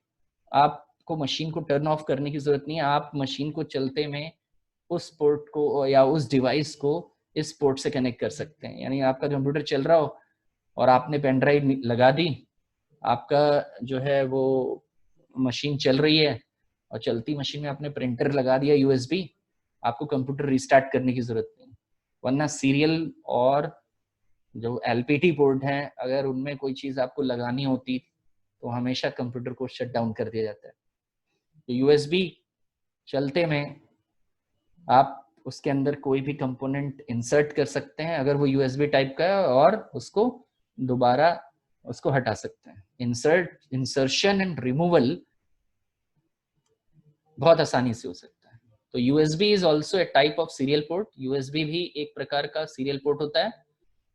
आपको मशीन को टर्न ऑफ करने की जरूरत नहीं है। आप मशीन को चलते में उस पोर्ट को या उस डिवाइस को इस पोर्ट से कनेक्ट कर सकते हैं। यानी आपका कंप्यूटर चल रहा हो और आपने पेन ड्राइव लगा दी, आपका जो है वो मशीन चल रही है और चलती मशीन में आपने प्रिंटर लगा दिया यूएसबी, आपको कंप्यूटर रिस्टार्ट करने की जरूरत नहीं। वरना सीरियल और जो एलपीटी पोर्ट हैं, अगर उनमें कोई चीज आपको लगानी होती तो हमेशा कंप्यूटर को शट डाउन कर दिया जाता है। तो यूएसबी चलते में आप उसके अंदर कोई भी कंपोनेंट इंसर्ट कर सकते हैं अगर वो यूएसबी टाइप का है, और उसको दोबारा उसको हटा सकते हैं। इंसर्शन एंड रिमूवल बहुत आसानी से हो सकता है। तो USB is also a type of serial port. USB भी एक प्रकार का सीरियल पोर्ट होता है।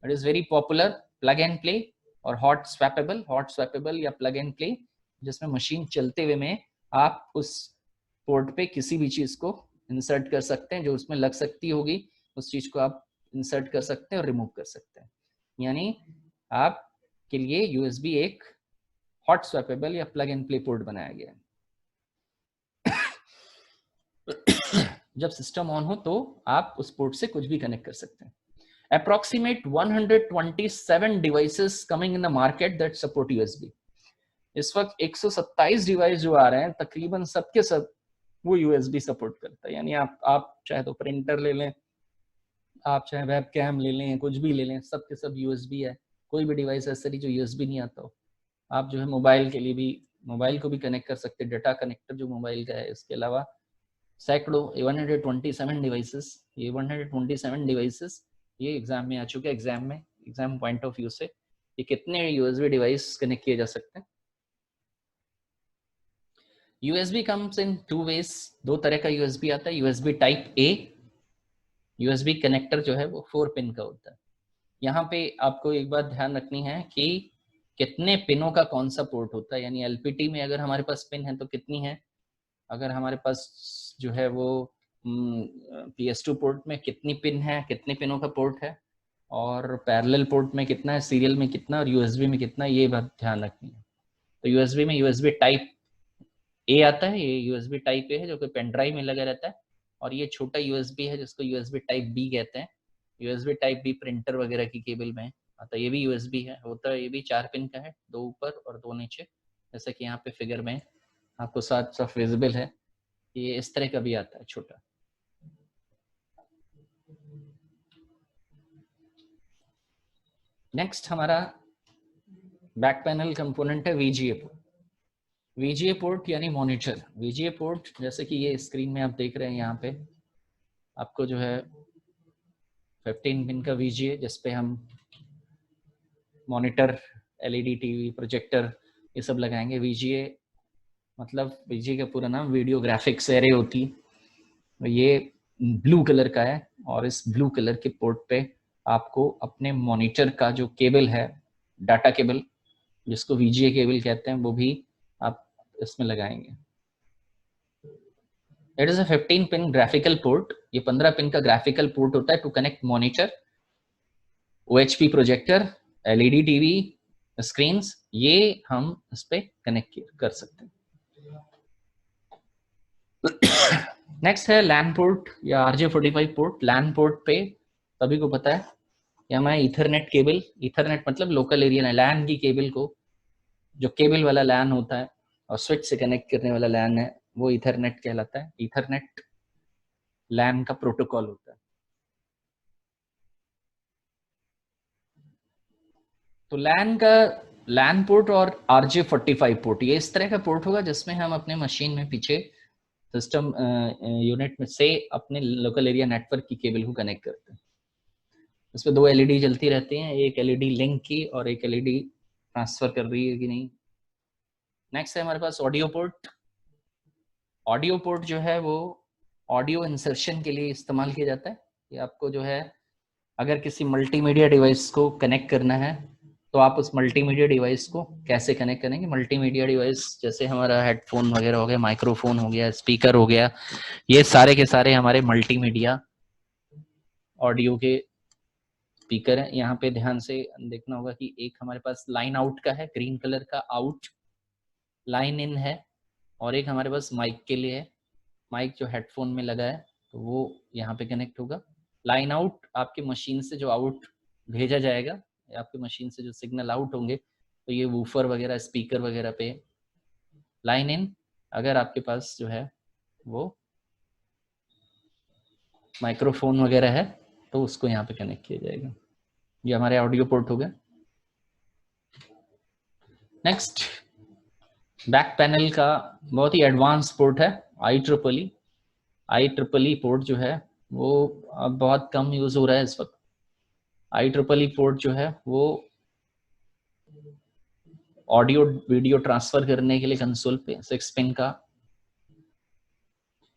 It is very popular, plug and play और हॉट स्वैपेबल या प्लग एंड प्ले, जिसमें मशीन चलते हुए में आप उस पोर्ट पे किसी भी चीज को इंसर्ट कर सकते हैं जो उसमें लग सकती होगी, उस चीज को आप इंसर्ट कर सकते हैं और रिमूव कर सकते हैं। यानी आप के लिए यूएसबी एक हॉट स्वैपेबल या प्लग एंड प्ले पोर्ट बनाया गया है। जब सिस्टम ऑन हो तो आप उस पोर्ट से कुछ भी कनेक्ट कर सकते हैं। Approximate 127 devices coming in the market that support USB. इस वक्त 127 डिवाइस जो आ रहे हैं, तकरीबन सबके सब वो USB सपोर्ट करता है। यानी आप चाहे तो प्रिंटर ले लें, आप चाहे वेब कैम ले लें, कुछ भी ले लें, सबके सब USB है। कोई भी डिवाइस ऐसा नहीं जो USB नहीं आता हो। आप जो है मोबाइल के लिए भी, मोबाइल को भी कनेक्ट कर सकते हैं, डाटा कनेक्टर जो मोबाइल का है। इसके अलावा सैकड़ों 127 डिवाइसेस, ये 127 डिवाइसेस ये एग्जाम में आ चुके हैं। एग्जाम पॉइंट ऑफ व्यू से ये कितने यूएसबी डिवाइस कनेक्ट किए जा सकते हैं। यूएसबी कम्स इन 2 वेज, 2 तरह का यूएसबी आता है। USB type A, USB connector जो है वो 4 पिन का होता है। यहाँ पे आपको एक बात ध्यान रखनी है कि कितने पिनों का कौन सा पोर्ट होता है। यानी एलपीटी में अगर हमारे पास पिन है तो कितनी है, अगर हमारे पास जो है वो PS2 पोर्ट में कितनी पिन है, कितने पिनों का पोर्ट है, और पैरेलल पोर्ट में कितना है, सीरियल में कितना, और यूएसबी में कितना, ये बात ध्यान रखनी है। तो यूएसबी में यूएसबी टाइप ए आता है। ये यूएसबी टाइप ए है जो कि पेन ड्राइव में लगा रहता है, और ये छोटा यूएसबी है जिसको यूएसबी टाइप बी कहते हैं। यूएसबी टाइप बी प्रिंटर वगैरह की केबल में आता है। ये भी यूएसबी है, होता है ये भी 4 पिन का है, 2 ऊपर और 2 नीचे, जैसा कि यहाँ पे फिगर में आपको साफ साफ विजिबल है। ये इस तरह का भी आता है छोटा। नेक्स्ट हमारा बैक पैनल कंपोनेंट है VGA पोर्ट। VGA पोर्ट यानी मॉनिटर। VGA पोर्ट जैसे कि ये स्क्रीन में आप देख रहे हैं, यहाँ पे आपको जो है 15 पिन का VGA, जिसपे हम मॉनिटर, LED टीवी, प्रोजेक्टर ये सब लगाएंगे। VGA मतलब VGA का पूरा नाम वीडियो ग्राफिक्स एरे होती है। ये ब्लू कलर का है, और इस ब्लू कलर के पोर्ट पे आपको अपने मॉनिटर का जो केबल है, डाटा केबल जिसको VGA केबल कहते हैं, वो भी आप इसमें लगाएंगे। It is a 15 pin graphical port. ये 15 पिन का ग्राफिकल पोर्ट होता है to connect monitor, OHP projector, LED TV screens, ये हम इस पे कनेक्ट कर सकते हैं। नेक्स्ट है लैन पोर्ट या RJ45 पोर्ट। लैन पोर्ट पे सभी को पता है कि हमारे ईथरनेट केबल, ईथरनेट मतलब लोकल एरिया लैन की केबल को, जो केबल वाला लैन होता है और स्विच से कनेक्ट करने वाला लैन है, वो ईथरनेट कहलाता है। ईथरनेट लैन का प्रोटोकॉल होता है। तो लैन पोर्ट और RJ45 पोर्ट, ये इस तरह का पोर्ट होगा जिसमें हम अपने मशीन में पीछे सिस्टम यूनिट में से अपने लोकल एरिया नेटवर्क की केबल को कनेक्ट करते हैं। इस पर 2 LED जलती रहती हैं, एक LED लिंक की और एक LED ट्रांसफर कर रही है कि नहीं। नेक्स्ट है हमारे पास ऑडियो पोर्ट। ऑडियो पोर्ट जो है वो ऑडियो इंसर्शन के लिए इस्तेमाल किया जाता है। ये आपको जो है अगर किसी मल्टीमीडिया डिवाइस को कनेक्ट करना है तो आप उस मल्टीमीडिया डिवाइस को कैसे कनेक्ट करेंगे। मल्टीमीडिया डिवाइस जैसे हमारा हेडफोन वगैरह हो गया, माइक्रोफोन हो गया, स्पीकर हो गया, ये सारे के सारे हमारे मल्टीमीडिया ऑडियो के स्पीकर है। यहाँ पे ध्यान से देखना होगा कि एक हमारे पास लाइन आउट का है, ग्रीन कलर का आउट, लाइन इन है, और एक हमारे पास माइक के लिए है, माइक जो हेडफोन में लगा है तो वो यहाँ पे कनेक्ट होगा। लाइन आउट आपकी मशीन से जो आउट भेजा जाएगा, आपकी मशीन से जो सिग्नल आउट होंगे तो ये वूफर वगैरह, स्पीकर वगैरह पे। लाइन इन अगर आपके पास जो है वो माइक्रोफोन वगैरह है तो उसको यहाँ पे कनेक्ट किया जाएगा। ये हमारे ऑडियो पोर्ट हो गए। नेक्स्ट, बैक पैनल का बहुत ही एडवांस पोर्ट है IEEE पोर्ट जो है वो अब बहुत कम यूज हो रहा है इस वक्त। IEEE पोर्ट जो है वो ऑडियो वीडियो ट्रांसफर करने के लिए कंसोल पे 6 पिन का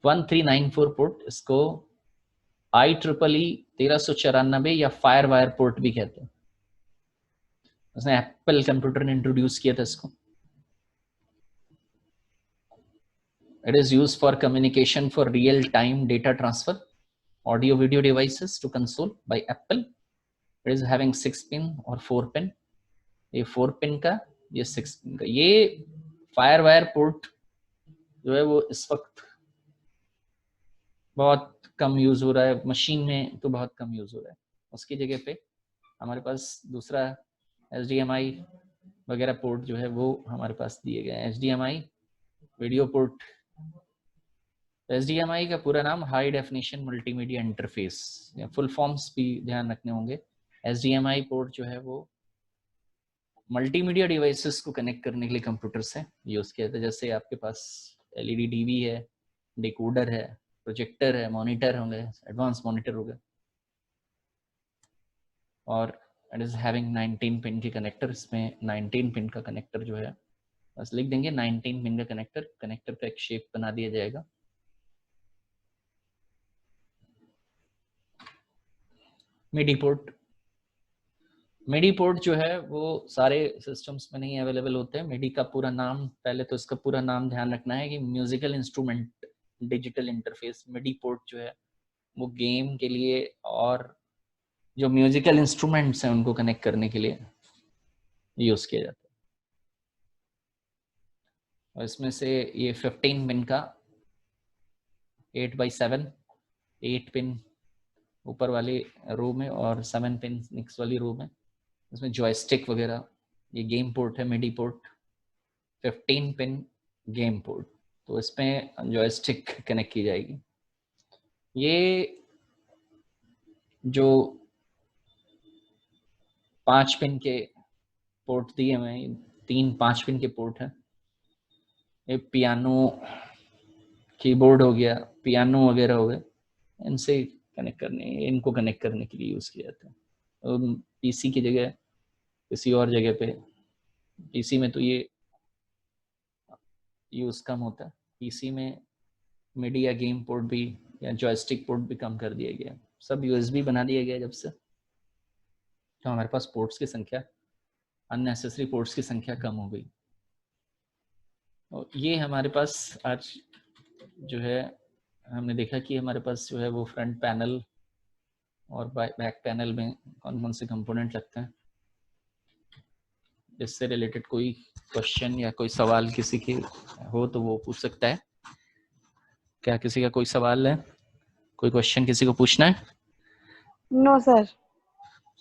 1394 पोर्ट, इसको IEEE 1394 या फायर वायर पोर्ट भी कहते हैं। उसने एप्पल कंप्यूटर ने इंट्रोड्यूस किया था इसको। It is used for communication for real-time data transfer, audio video devices to console by Apple. It is having 6 pin और 4 पिन, ये 4 पिन का, ये 6 पिन का। ये फायर वायर पोर्ट जो है वो इस वक्त बहुत कम यूज हो रहा है, मशीन में तो बहुत कम यूज हो रहा है। उसकी जगह पे हमारे पास दूसरा HDMI वगैरह पोर्ट जो है वो हमारे पास दिए गए हैं। HDMI वीडियो पोर्ट, HDMI का पूरा नाम हाई डेफिनेशन मल्टीमीडिया इंटरफेस, या फुल फॉर्म्स भी ध्यान रखने होंगे। HDMI पोर्ट जो है वो मल्टीमीडिया डिवाइसेस को कनेक्ट करने के लिए कंप्यूटर से यूज किया जाता है। जैसे आपके पास LED टीवी है, डिकोडर है, प्रोजेक्टर है, मॉनिटर होंगे, एडवांस मॉनिटर हो गए, और इट इज हैविंग 19 पिन के कनेक्टर। इसमें 19 पिन का कनेक्टर जो है बस लिख देंगे 19 पिन का कनेक्टर, कनेक्टर का एक शेप बना दिया जाएगा। मिडी पोर्ट, मिडी पोर्ट जो है वो सारे सिस्टम्स में नहीं अवेलेबल होते हैं। मिडी का पूरा नाम, पहले तो इसका पूरा नाम ध्यान रखना है कि म्यूजिकल इंस्ट्रूमेंट डिजिटल इंटरफेस। मिडी पोर्ट जो है वो गेम के लिए और जो म्यूजिकल इंस्ट्रूमेंट्स हैं उनको कनेक्ट करने के लिए यूज किया जाता है। और इसमें से ये 15 पिन का 8x7, 8 पिन ऊपर वाली रो में और 7 पिन नेक्स्ट वाली रो में। इसमें जॉयस्टिक वगैरह, ये गेम पोर्ट है मिडी पोर्ट, 15 पिन गेम पोर्ट, तो इसमें जॉयस्टिक कनेक्ट की जाएगी। ये जो 5 पिन के पोर्ट दिए हुए हैं, 3 5 पिन के पोर्ट है। ये पियानो, कीबोर्ड हो गया, पियानो वगैरह हो गए, इनसे कनेक्ट करने, इनको कनेक्ट करने के लिए यूज किया जाता है। और पीसी की जगह किसी और जगह पे, पीसी में तो ये यूज कम होता है, पीसी में मिडी या गेम पोर्ट भी या जॉयस्टिक पोर्ट भी कम कर दिया गया, सब यूएसबी बना दिया गया जब से, तो हमारे पास पोर्ट्स की संख्या, अननेसेसरी पोर्ट्स की संख्या कम हो गई। और ये हमारे पास आज जो है हमने देखा कि हमारे पास जो है वो फ्रंट पैनल और बैक पैनल में कौन कौन से कंपोनेंट लगते हैं। इससे रिलेटेड कोई क्वेश्चन या कोई सवाल किसी के हो तो वो पूछ सकता है। क्या किसी का कोई सवाल है, कोई क्वेश्चन किसी को पूछना है? No sir.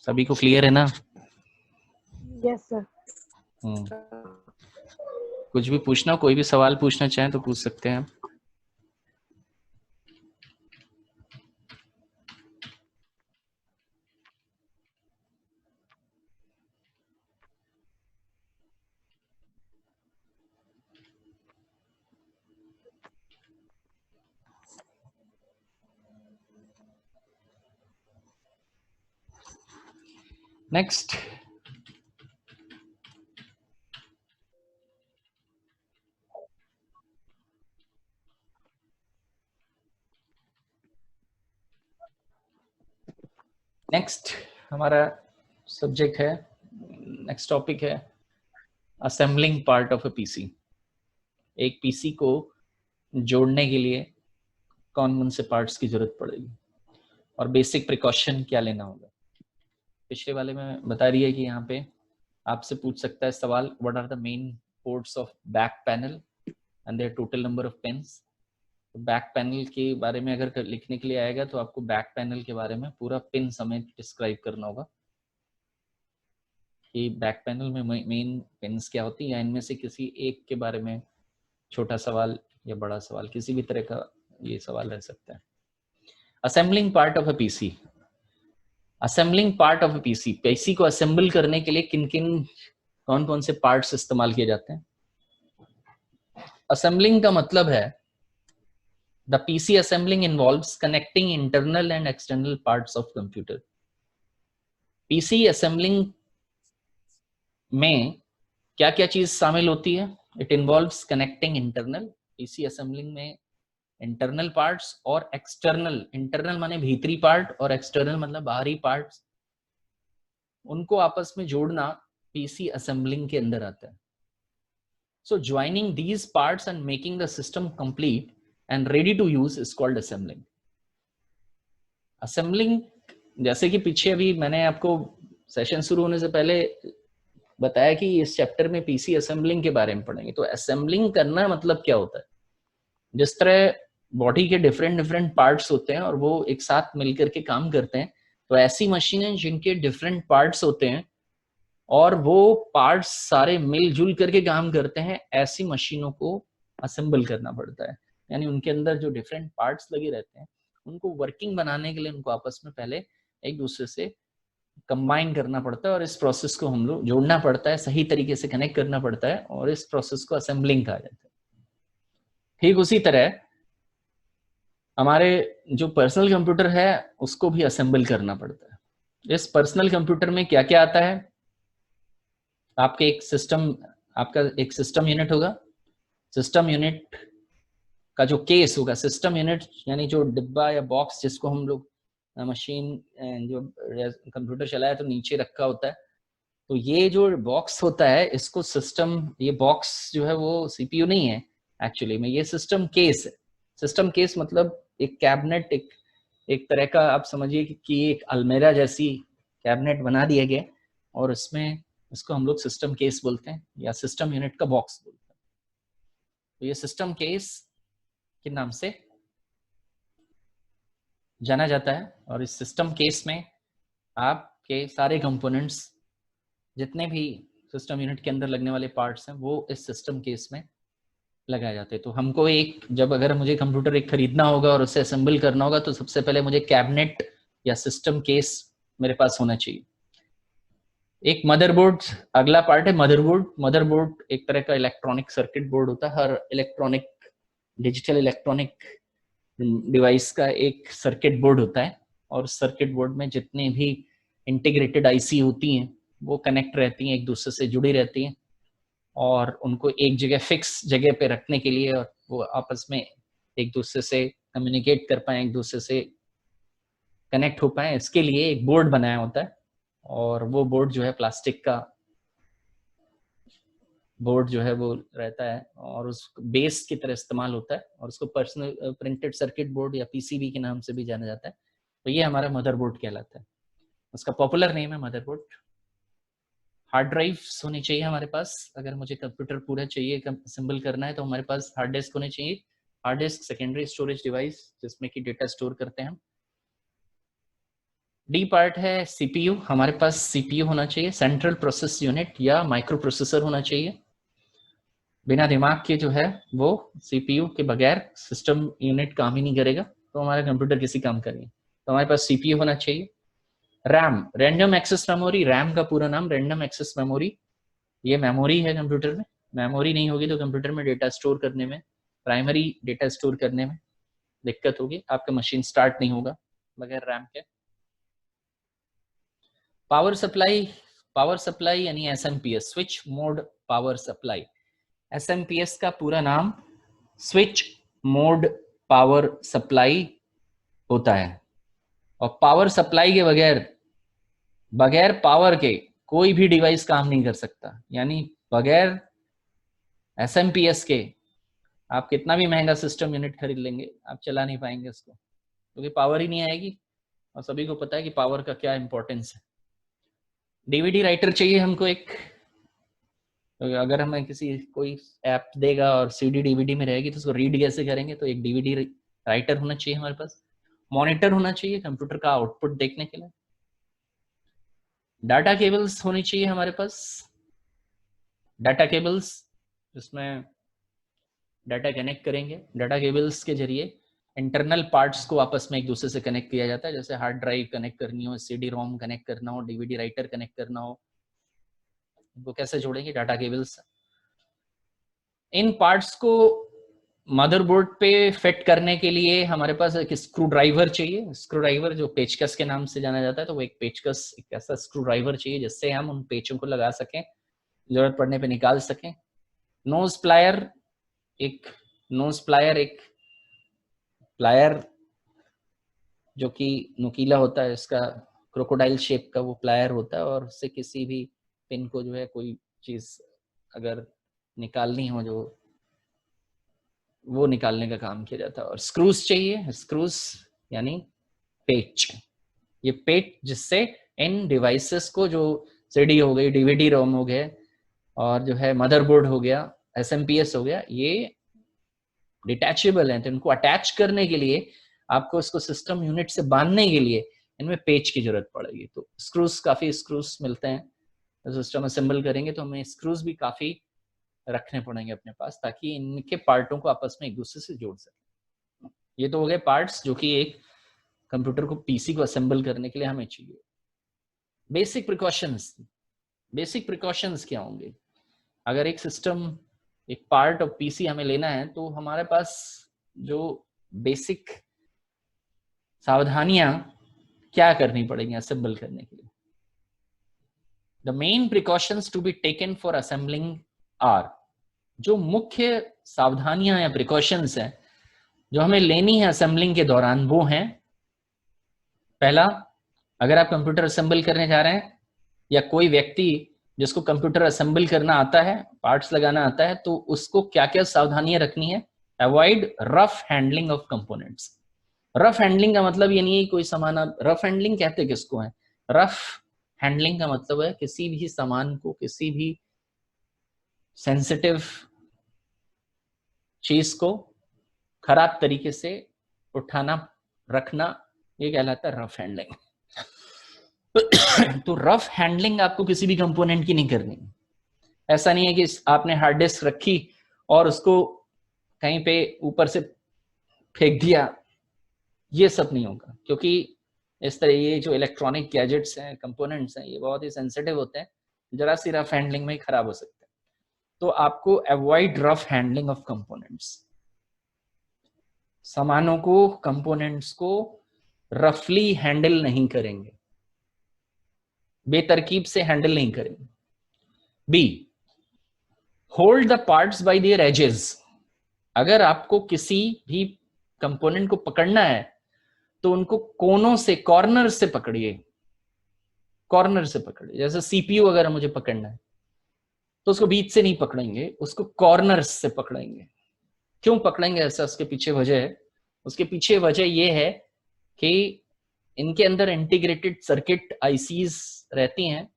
सभी को क्लियर है ना? Yes sir. कुछ भी पूछना हो, कोई भी सवाल पूछना चाहें तो पूछ सकते हैं। नेक्स्ट, हमारा सब्जेक्ट है, नेक्स्ट टॉपिक है assembling part of a PC. एक पीसी को जोड़ने के लिए कौन कौन से पार्ट्स की जरूरत पड़ेगी और बेसिक प्रिकॉशन क्या लेना होगा। पिछले वाले में बता रही है कि यहाँ पे आपसे पूछ सकता है सवाल, what are the main ports of back panel and their total number of pins. तो बैक पैनल के बारे में अगर लिखने के लिए आएगा तो आपको बैक पैनल के बारे में पूरा पिन समेत डिस्क्राइब करना होगा कि बैक पैनल में मेन पिन्स क्या होती है, या इनमें से किसी एक के बारे में छोटा सवाल या बड़ा सवाल, किसी भी तरह का ये सवाल रह सकता है। Assembling part of a PC. Assembling part of a PC, PC को असेंबल करने के लिए किन किन कौन कौन से पार्ट्स इस्तेमाल किए जाते हैं। असेंबलिंग का मतलब है the PC assembling involves connecting internal and external parts of computer. PC assembling में क्या क्या चीज शामिल होती है? It involves connecting internal, PC assembling में इंटरनल पार्ट्स और एक्सटर्नल, इंटरनल माने भीतरी पार्ट और एक्सटर्नल मतलब बाहरी पार्ट्स, उनको आपस में जोड़ना पीसी असेंबलिंग के अंदर आता है। So joining these parts and making the system complete and ready to use is called assembling. Assembling, जैसे कि पीछे अभी मैंने आपको सेशन शुरू होने से पहले बताया कि इस चैप्टर में पीसी असेंबलिंग के बारे में पढ़ेंगे। तो असेंबलिंग करना मतलब क्या होता है? जिस तरह बॉडी के डिफरेंट डिफरेंट पार्ट्स होते हैं और वो एक साथ मिलकर के काम करते हैं, तो ऐसी मशीनें जिनके डिफरेंट पार्ट्स होते हैं और वो पार्ट्स सारे मिलजुल करके काम करते हैं, ऐसी मशीनों को असेंबल करना पड़ता है। यानी उनके अंदर जो डिफरेंट पार्ट्स लगे रहते हैं उनको वर्किंग बनाने के लिए उनको आपस में पहले एक दूसरे से कंबाइन करना पड़ता है और इस प्रोसेस को हम लोग जोड़ना पड़ता है, सही तरीके से कनेक्ट करना पड़ता है और इस प्रोसेस को असेंबलिंग कहा जाता है। ठीक उसी तरह हमारे जो पर्सनल कंप्यूटर है उसको भी असेंबल करना पड़ता है। इस पर्सनल कंप्यूटर में क्या क्या आता है? आपके एक सिस्टम, आपका एक सिस्टम यूनिट होगा। सिस्टम यूनिट का जो केस होगा, सिस्टम यूनिट यानी जो डिब्बा या बॉक्स जिसको हम लोग मशीन जो कंप्यूटर चलाया तो नीचे रखा होता है, तो ये जो बॉक्स होता है इसको सिस्टम, ये बॉक्स जो है वो सीपीयू नहीं है एक्चुअली में, ये सिस्टम केस है। सिस्टम केस मतलब एक कैबिनेट, एक तरह का आप समझिए कि एक अलमेरा जैसी कैबिनेट बना दिया गया और इसमें इसको हम लोग सिस्टम केस बोलते हैं या सिस्टम यूनिट का बॉक्स बोलते हैं। तो ये सिस्टम केस के नाम से जाना जाता है और इस सिस्टम केस में आपके सारे कंपोनेंट्स, जितने भी सिस्टम यूनिट के अंदर लगने वाले पार्ट्स हैं वो इस सिस्टम केस में लगाए जाते हैं। तो हमको एक, जब अगर मुझे कंप्यूटर एक खरीदना होगा और उसे असेंबल करना होगा तो सबसे पहले मुझे कैबिनेट या सिस्टम केस मेरे पास होना चाहिए। एक मदरबोर्ड अगला पार्ट है। मदरबोर्ड, मदरबोर्ड एक तरह का इलेक्ट्रॉनिक सर्किट बोर्ड होता है। हर इलेक्ट्रॉनिक, डिजिटल इलेक्ट्रॉनिक डिवाइस का एक सर्किट बोर्ड होता है और सर्किट बोर्ड में जितने भी इंटीग्रेटेड आईसी होती हैं वो कनेक्ट रहती हैं, एक दूसरे से जुड़ी रहती हैं और उनको एक जगह, फिक्स जगह पे रखने के लिए और वो आपस में एक दूसरे से कम्युनिकेट कर पाए, एक दूसरे से कनेक्ट हो पाए, इसके लिए एक बोर्ड बनाया होता है। और वो बोर्ड जो है प्लास्टिक का बोर्ड जो है वो रहता है और उस बेस की तरह इस्तेमाल होता है और उसको पर्सनल प्रिंटेड सर्किट बोर्ड या पीसीबी के नाम से भी जाना जाता है। तो ये हमारा मदरबोर्ड कहलाता है, उसका पॉपुलर नेम है मदरबोर्ड। हार्ड ड्राइव्स होनी चाहिए हमारे पास। अगर मुझे कंप्यूटर पूरा चाहिए असेंबल करना है तो हमारे पास हार्ड डिस्क होने चाहिए। Hard disk secondary storage device जिसमें कि डेटा स्टोर करते हैं हम। डी पार्ट है सीपीयू, हमारे पास सीपीयू होना चाहिए, सेंट्रल प्रोसेस यूनिट या माइक्रो प्रोसेसर होना चाहिए। बिना दिमाग के जो है वो सीपीयू के बगैर सिस्टम यूनिट काम ही नहीं करेगा, तो हमारा कंप्यूटर किसी काम का नहीं। तो हमारे पास सीपीयू होना चाहिए। RAM, random access memory, RAM का पूरा नाम रैंडम एक्सेस मेमोरी, ये मेमोरी है कंप्यूटर में। मेमोरी नहीं होगी तो कंप्यूटर में डेटा स्टोर करने में, प्राइमरी डेटा स्टोर करने में दिक्कत होगी, आपका मशीन स्टार्ट नहीं होगा बगैर रैम के। पावर सप्लाई, पावर सप्लाई यानी SMPS, switch mode power supply. SMPS का पूरा नाम स्विच मोड पावर सप्लाई होता है और पावर सप्लाई के बगैर, बगैर पावर के कोई भी डिवाइस काम नहीं कर सकता। यानी बगैर एसएमपीएस के आप कितना भी महंगा सिस्टम यूनिट खरीद लेंगे आप चला नहीं पाएंगे उसको, क्योंकि पावर ही नहीं आएगी और सभी को पता है कि पावर का क्या इंपॉर्टेंस है। डीवीडी राइटर चाहिए हमको एक, अगर हमें किसी कोई ऐप देगा और सीडी डीवीडी में रहेगी तो उसको रीड कैसे करेंगे, तो एक डीवीडी राइटर होना चाहिए हमारे पास। मॉनिटर होना चाहिए कंप्यूटर का आउटपुट देखने के लिए। डाटा केबल्स होनी चाहिए हमारे पास, डाटा केबल्स जिसमें डाटा कनेक्ट करेंगे। डाटा केबल्स के जरिए इंटरनल पार्ट्स को आपस में एक दूसरे से कनेक्ट किया जाता है, जैसे हार्ड ड्राइव कनेक्ट करनी हो, सीडी रोम कनेक्ट करना हो, डीवीडी राइटर कनेक्ट करना हो, इनको कैसे जोड़ेंगे, डाटा केबल्स। इन पार्ट्स को मदरबोर्ड पे फिट करने के लिए हमारे पास एक स्क्रू ड्राइवर चाहिए। स्क्रू ड्राइवर जो पेचकस के नाम से जाना जाता है, तो वो एक पेचकस, एक ऐसा स्क्रू ड्राइवर चाहिए जिससे हम उन पेचों को लगा सकें, जरूरत पड़ने पे निकाल सकें। नोज प्लायर, एक नोज प्लायर, एक प्लायर जो कि नुकीला होता है, इसका क्रोकोडाइल शेप का वो प्लायर होता है, और उससे किसी भी पिन को जो है कोई चीज अगर निकालनी हो जो वो निकालने का काम किया जाता है। और स्क्रूज चाहिए, स्क्रूज यानी पेच, ये पेच जिससे इन डिवाइसेस को, जो सीडी हो गई, डीवीडी रोम हो गया, और जो है मदरबोर्ड हो गया, एसएमपीएस हो गया, ये डिटैचेबल है, तो इनको अटैच करने के लिए आपको इसको सिस्टम यूनिट से बांधने के लिए इनमें पेच की जरूरत पड़ेगी। तो स्क्रूज, काफी स्क्रूज मिलते हैं, सिस्टम असेंबल करेंगे तो हमें स्क्रूज भी काफी रखने पड़ेंगे अपने पास, ताकि इनके पार्टों को आपस में एक दूसरे से जोड़ सके। ये तो हो गए पार्ट्स जो कि एक कंप्यूटर को, पीसी को असेंबल करने के लिए हमें चाहिए। बेसिक प्रिकॉशंस, बेसिक प्रिकॉशंस क्या होंगे अगर एक सिस्टम, एक पार्ट ऑफ पीसी हमें लेना है, तो हमारे पास जो बेसिक सावधानियां क्या करनी पड़ेंगी असेंबल करने के लिए। The main precautions to be taken for assembling are, जो मुख्य सावधानियां या प्रिकॉशंस हैं जो हमें लेनी है असेंबलिंग के दौरान, वो हैं, पहला, अगर आप कंप्यूटर असेंबल करने जा रहे हैं या कोई व्यक्ति जिसको कंप्यूटर असेंबल करना आता है, पार्ट्स लगाना आता है, तो उसको क्या क्या सावधानियां रखनी है। Avoid rough handling of components. Rough handling का मतलब ये नहीं है कोई सामान, रफ हैंडलिंग कहते किसको है, रफ हैंडलिंग का मतलब है किसी भी सामान को, किसी भी सेंसिटिव चीज को खराब तरीके से उठाना, रखना, ये कहलाता है रफ हैंडलिंग। तो रफ हैंडलिंग आपको किसी भी कंपोनेंट की नहीं करनी। ऐसा नहीं है कि आपने हार्ड डिस्क रखी और उसको कहीं पे ऊपर से फेंक दिया, ये सब नहीं होगा, क्योंकि इस तरह ये जो इलेक्ट्रॉनिक गैजेट्स हैं, कंपोनेंट्स हैं, ये बहुत ही सेंसिटिव होते हैं, जरा सी रफ हैंडलिंग में खराब हो सकते हैं। तो आपको avoid rough handling of components. सामानों को, कंपोनेंट्स को रफली हैंडल नहीं करेंगे, बेतरकीब से हैंडल नहीं करेंगे। B, hold the parts by their edges. अगर आपको किसी भी कंपोनेंट को पकड़ना है तो उनको कोनों से, कॉर्नर से पकड़िए, कॉर्नर से पकड़िए। जैसे सीपीयू अगर मुझे पकड़ना है तो उसको बीच से नहीं पकड़ेंगे, उसको कॉर्नर से पकड़ेंगे। क्यों पकड़ेंगे ऐसा, उसके पीछे वजह है। उसके पीछे वजह यह है कि इनके अंदर इंटीग्रेटेड सर्किट आईसीज रहती हैं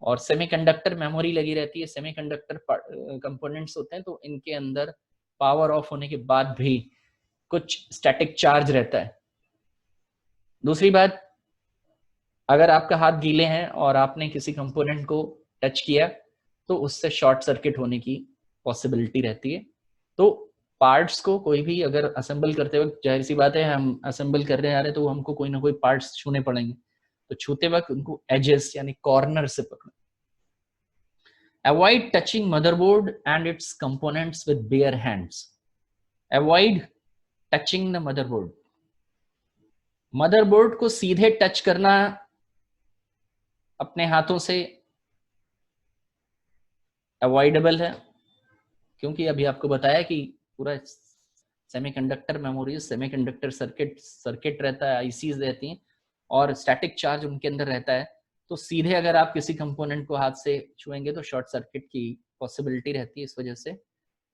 और सेमीकंडक्टर मेमोरी लगी रहती है, सेमीकंडक्टर कंपोनेंट्स होते हैं, तो इनके अंदर पावर ऑफ होने के बाद भी कुछ स्टैटिक चार्ज रहता है। दूसरी बात, अगर आपका हाथ गीले हैं और आपने किसी कंपोनेंट को टच किया तो उससे शॉर्ट सर्किट होने की पॉसिबिलिटी रहती है। तो पार्ट्स को कोई भी अगर असेंबल करते वक्त, जाहिर सी बात है हम असेंबल करने जा रहे हैं तो हमको कोई ना कोई पार्ट्स छूने पड़ेंगे, तो छूते वक्त उनको एजेस यानी कॉर्नर से पकड़ें। Avoid touching motherboard and its components with bare hands. Avoid touching the motherboard. Motherboard को सीधे टच करना अपने हाथों से अवॉइडेबल है, क्योंकि अभी आपको बताया कि पूरा सेमीकंडक्टर मेमोरी, सेमीकंडक्टर सर्किट रहता है, आईसीज रहती हैं और स्टैटिक चार्ज उनके अंदर रहता है। तो सीधे अगर आप किसी कंपोनेंट को हाथ से छुएंगे तो शॉर्ट सर्किट की पॉसिबिलिटी रहती है, इस वजह से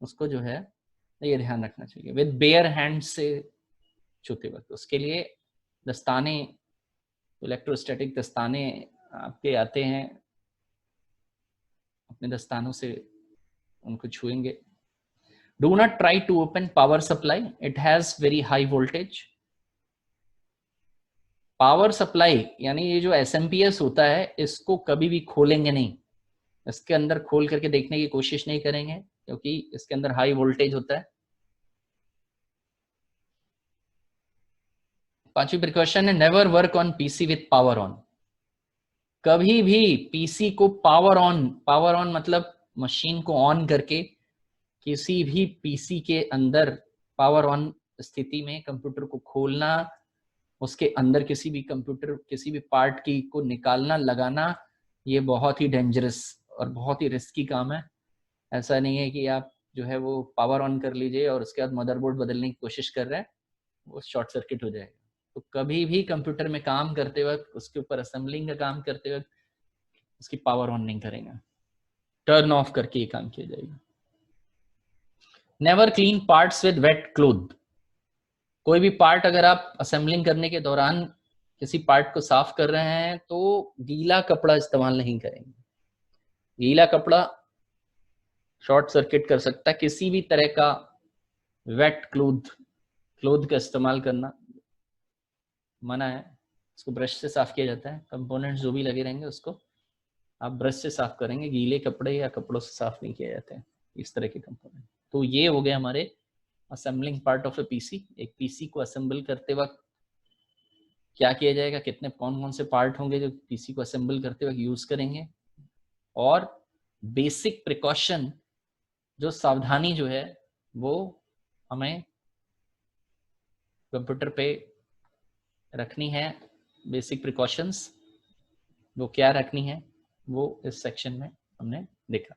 उसको जो है ये ध्यान रखना चाहिए। विद बेयर हैंड से छूते वक्त उसके लिए दस्ताने, इलेक्ट्रोस्टैटिक दस्ताने आपके आते हैं, अपने दस्तानों से उनको छुएंगे। Do not try to open power supply. It has very high voltage. Power supply यानी ये जो SMPS होता है, इसको कभी भी खोलेंगे नहीं, इसके अंदर खोल करके देखने की कोशिश नहीं करेंगे, क्योंकि इसके अंदर हाई वोल्टेज होता है। पांचवी प्रिकॉशन है, never work on PC with power on. कभी भी पीसी को पावर ऑन मतलब मशीन को ऑन करके किसी भी पीसी के अंदर पावर ऑन स्थिति में कंप्यूटर को खोलना, उसके अंदर किसी भी कंप्यूटर किसी भी पार्ट की को निकालना लगाना, ये बहुत ही डेंजरस और बहुत ही रिस्की काम है। ऐसा नहीं है कि आप जो है वो पावर ऑन कर लीजिए और उसके बाद मदरबोर्ड बदलने की कोशिश कर रहे हैं, वो शॉर्ट सर्किट हो जाएगा। तो कभी भी कंप्यूटर में काम करते वक्त, उसके ऊपर असेंबलिंग का काम करते वक्त उसकी पावर ऑन नहीं करेंगे, टर्न ऑफ करके ये काम किया जाएगा। Never clean parts with wet cloth. कोई भी पार्ट अगर आप असेंबलिंग करने के दौरान किसी पार्ट को साफ कर रहे हैं तो गीला कपड़ा इस्तेमाल नहीं करेंगे। गीला कपड़ा शॉर्ट सर्किट कर सकता है। किसी भी तरह का वेट क्लोथ का इस्तेमाल करना मना है। इसको ब्रश से साफ किया जाता है। कंपोनेंट्स जो भी लगे रहेंगे उसको आप ब्रश से साफ करेंगे, गीले कपड़े या कपड़ों से साफ नहीं किया जाता है इस तरह के कंपोनेंट। तो ये हो गए हमारे assembling part of A PC. एक पीसी को असेंबल करते वक्त क्या किया जाएगा, कितने कौन कौन से पार्ट होंगे जो पीसी को असेंबल करते वक्त यूज करेंगे, और बेसिक प्रिकॉशन जो सावधानी जो है वो हमें कंप्यूटर पे रखनी है। बेसिक प्रिकॉशंस वो क्या रखनी है वो इस सेक्शन में हमने देखा।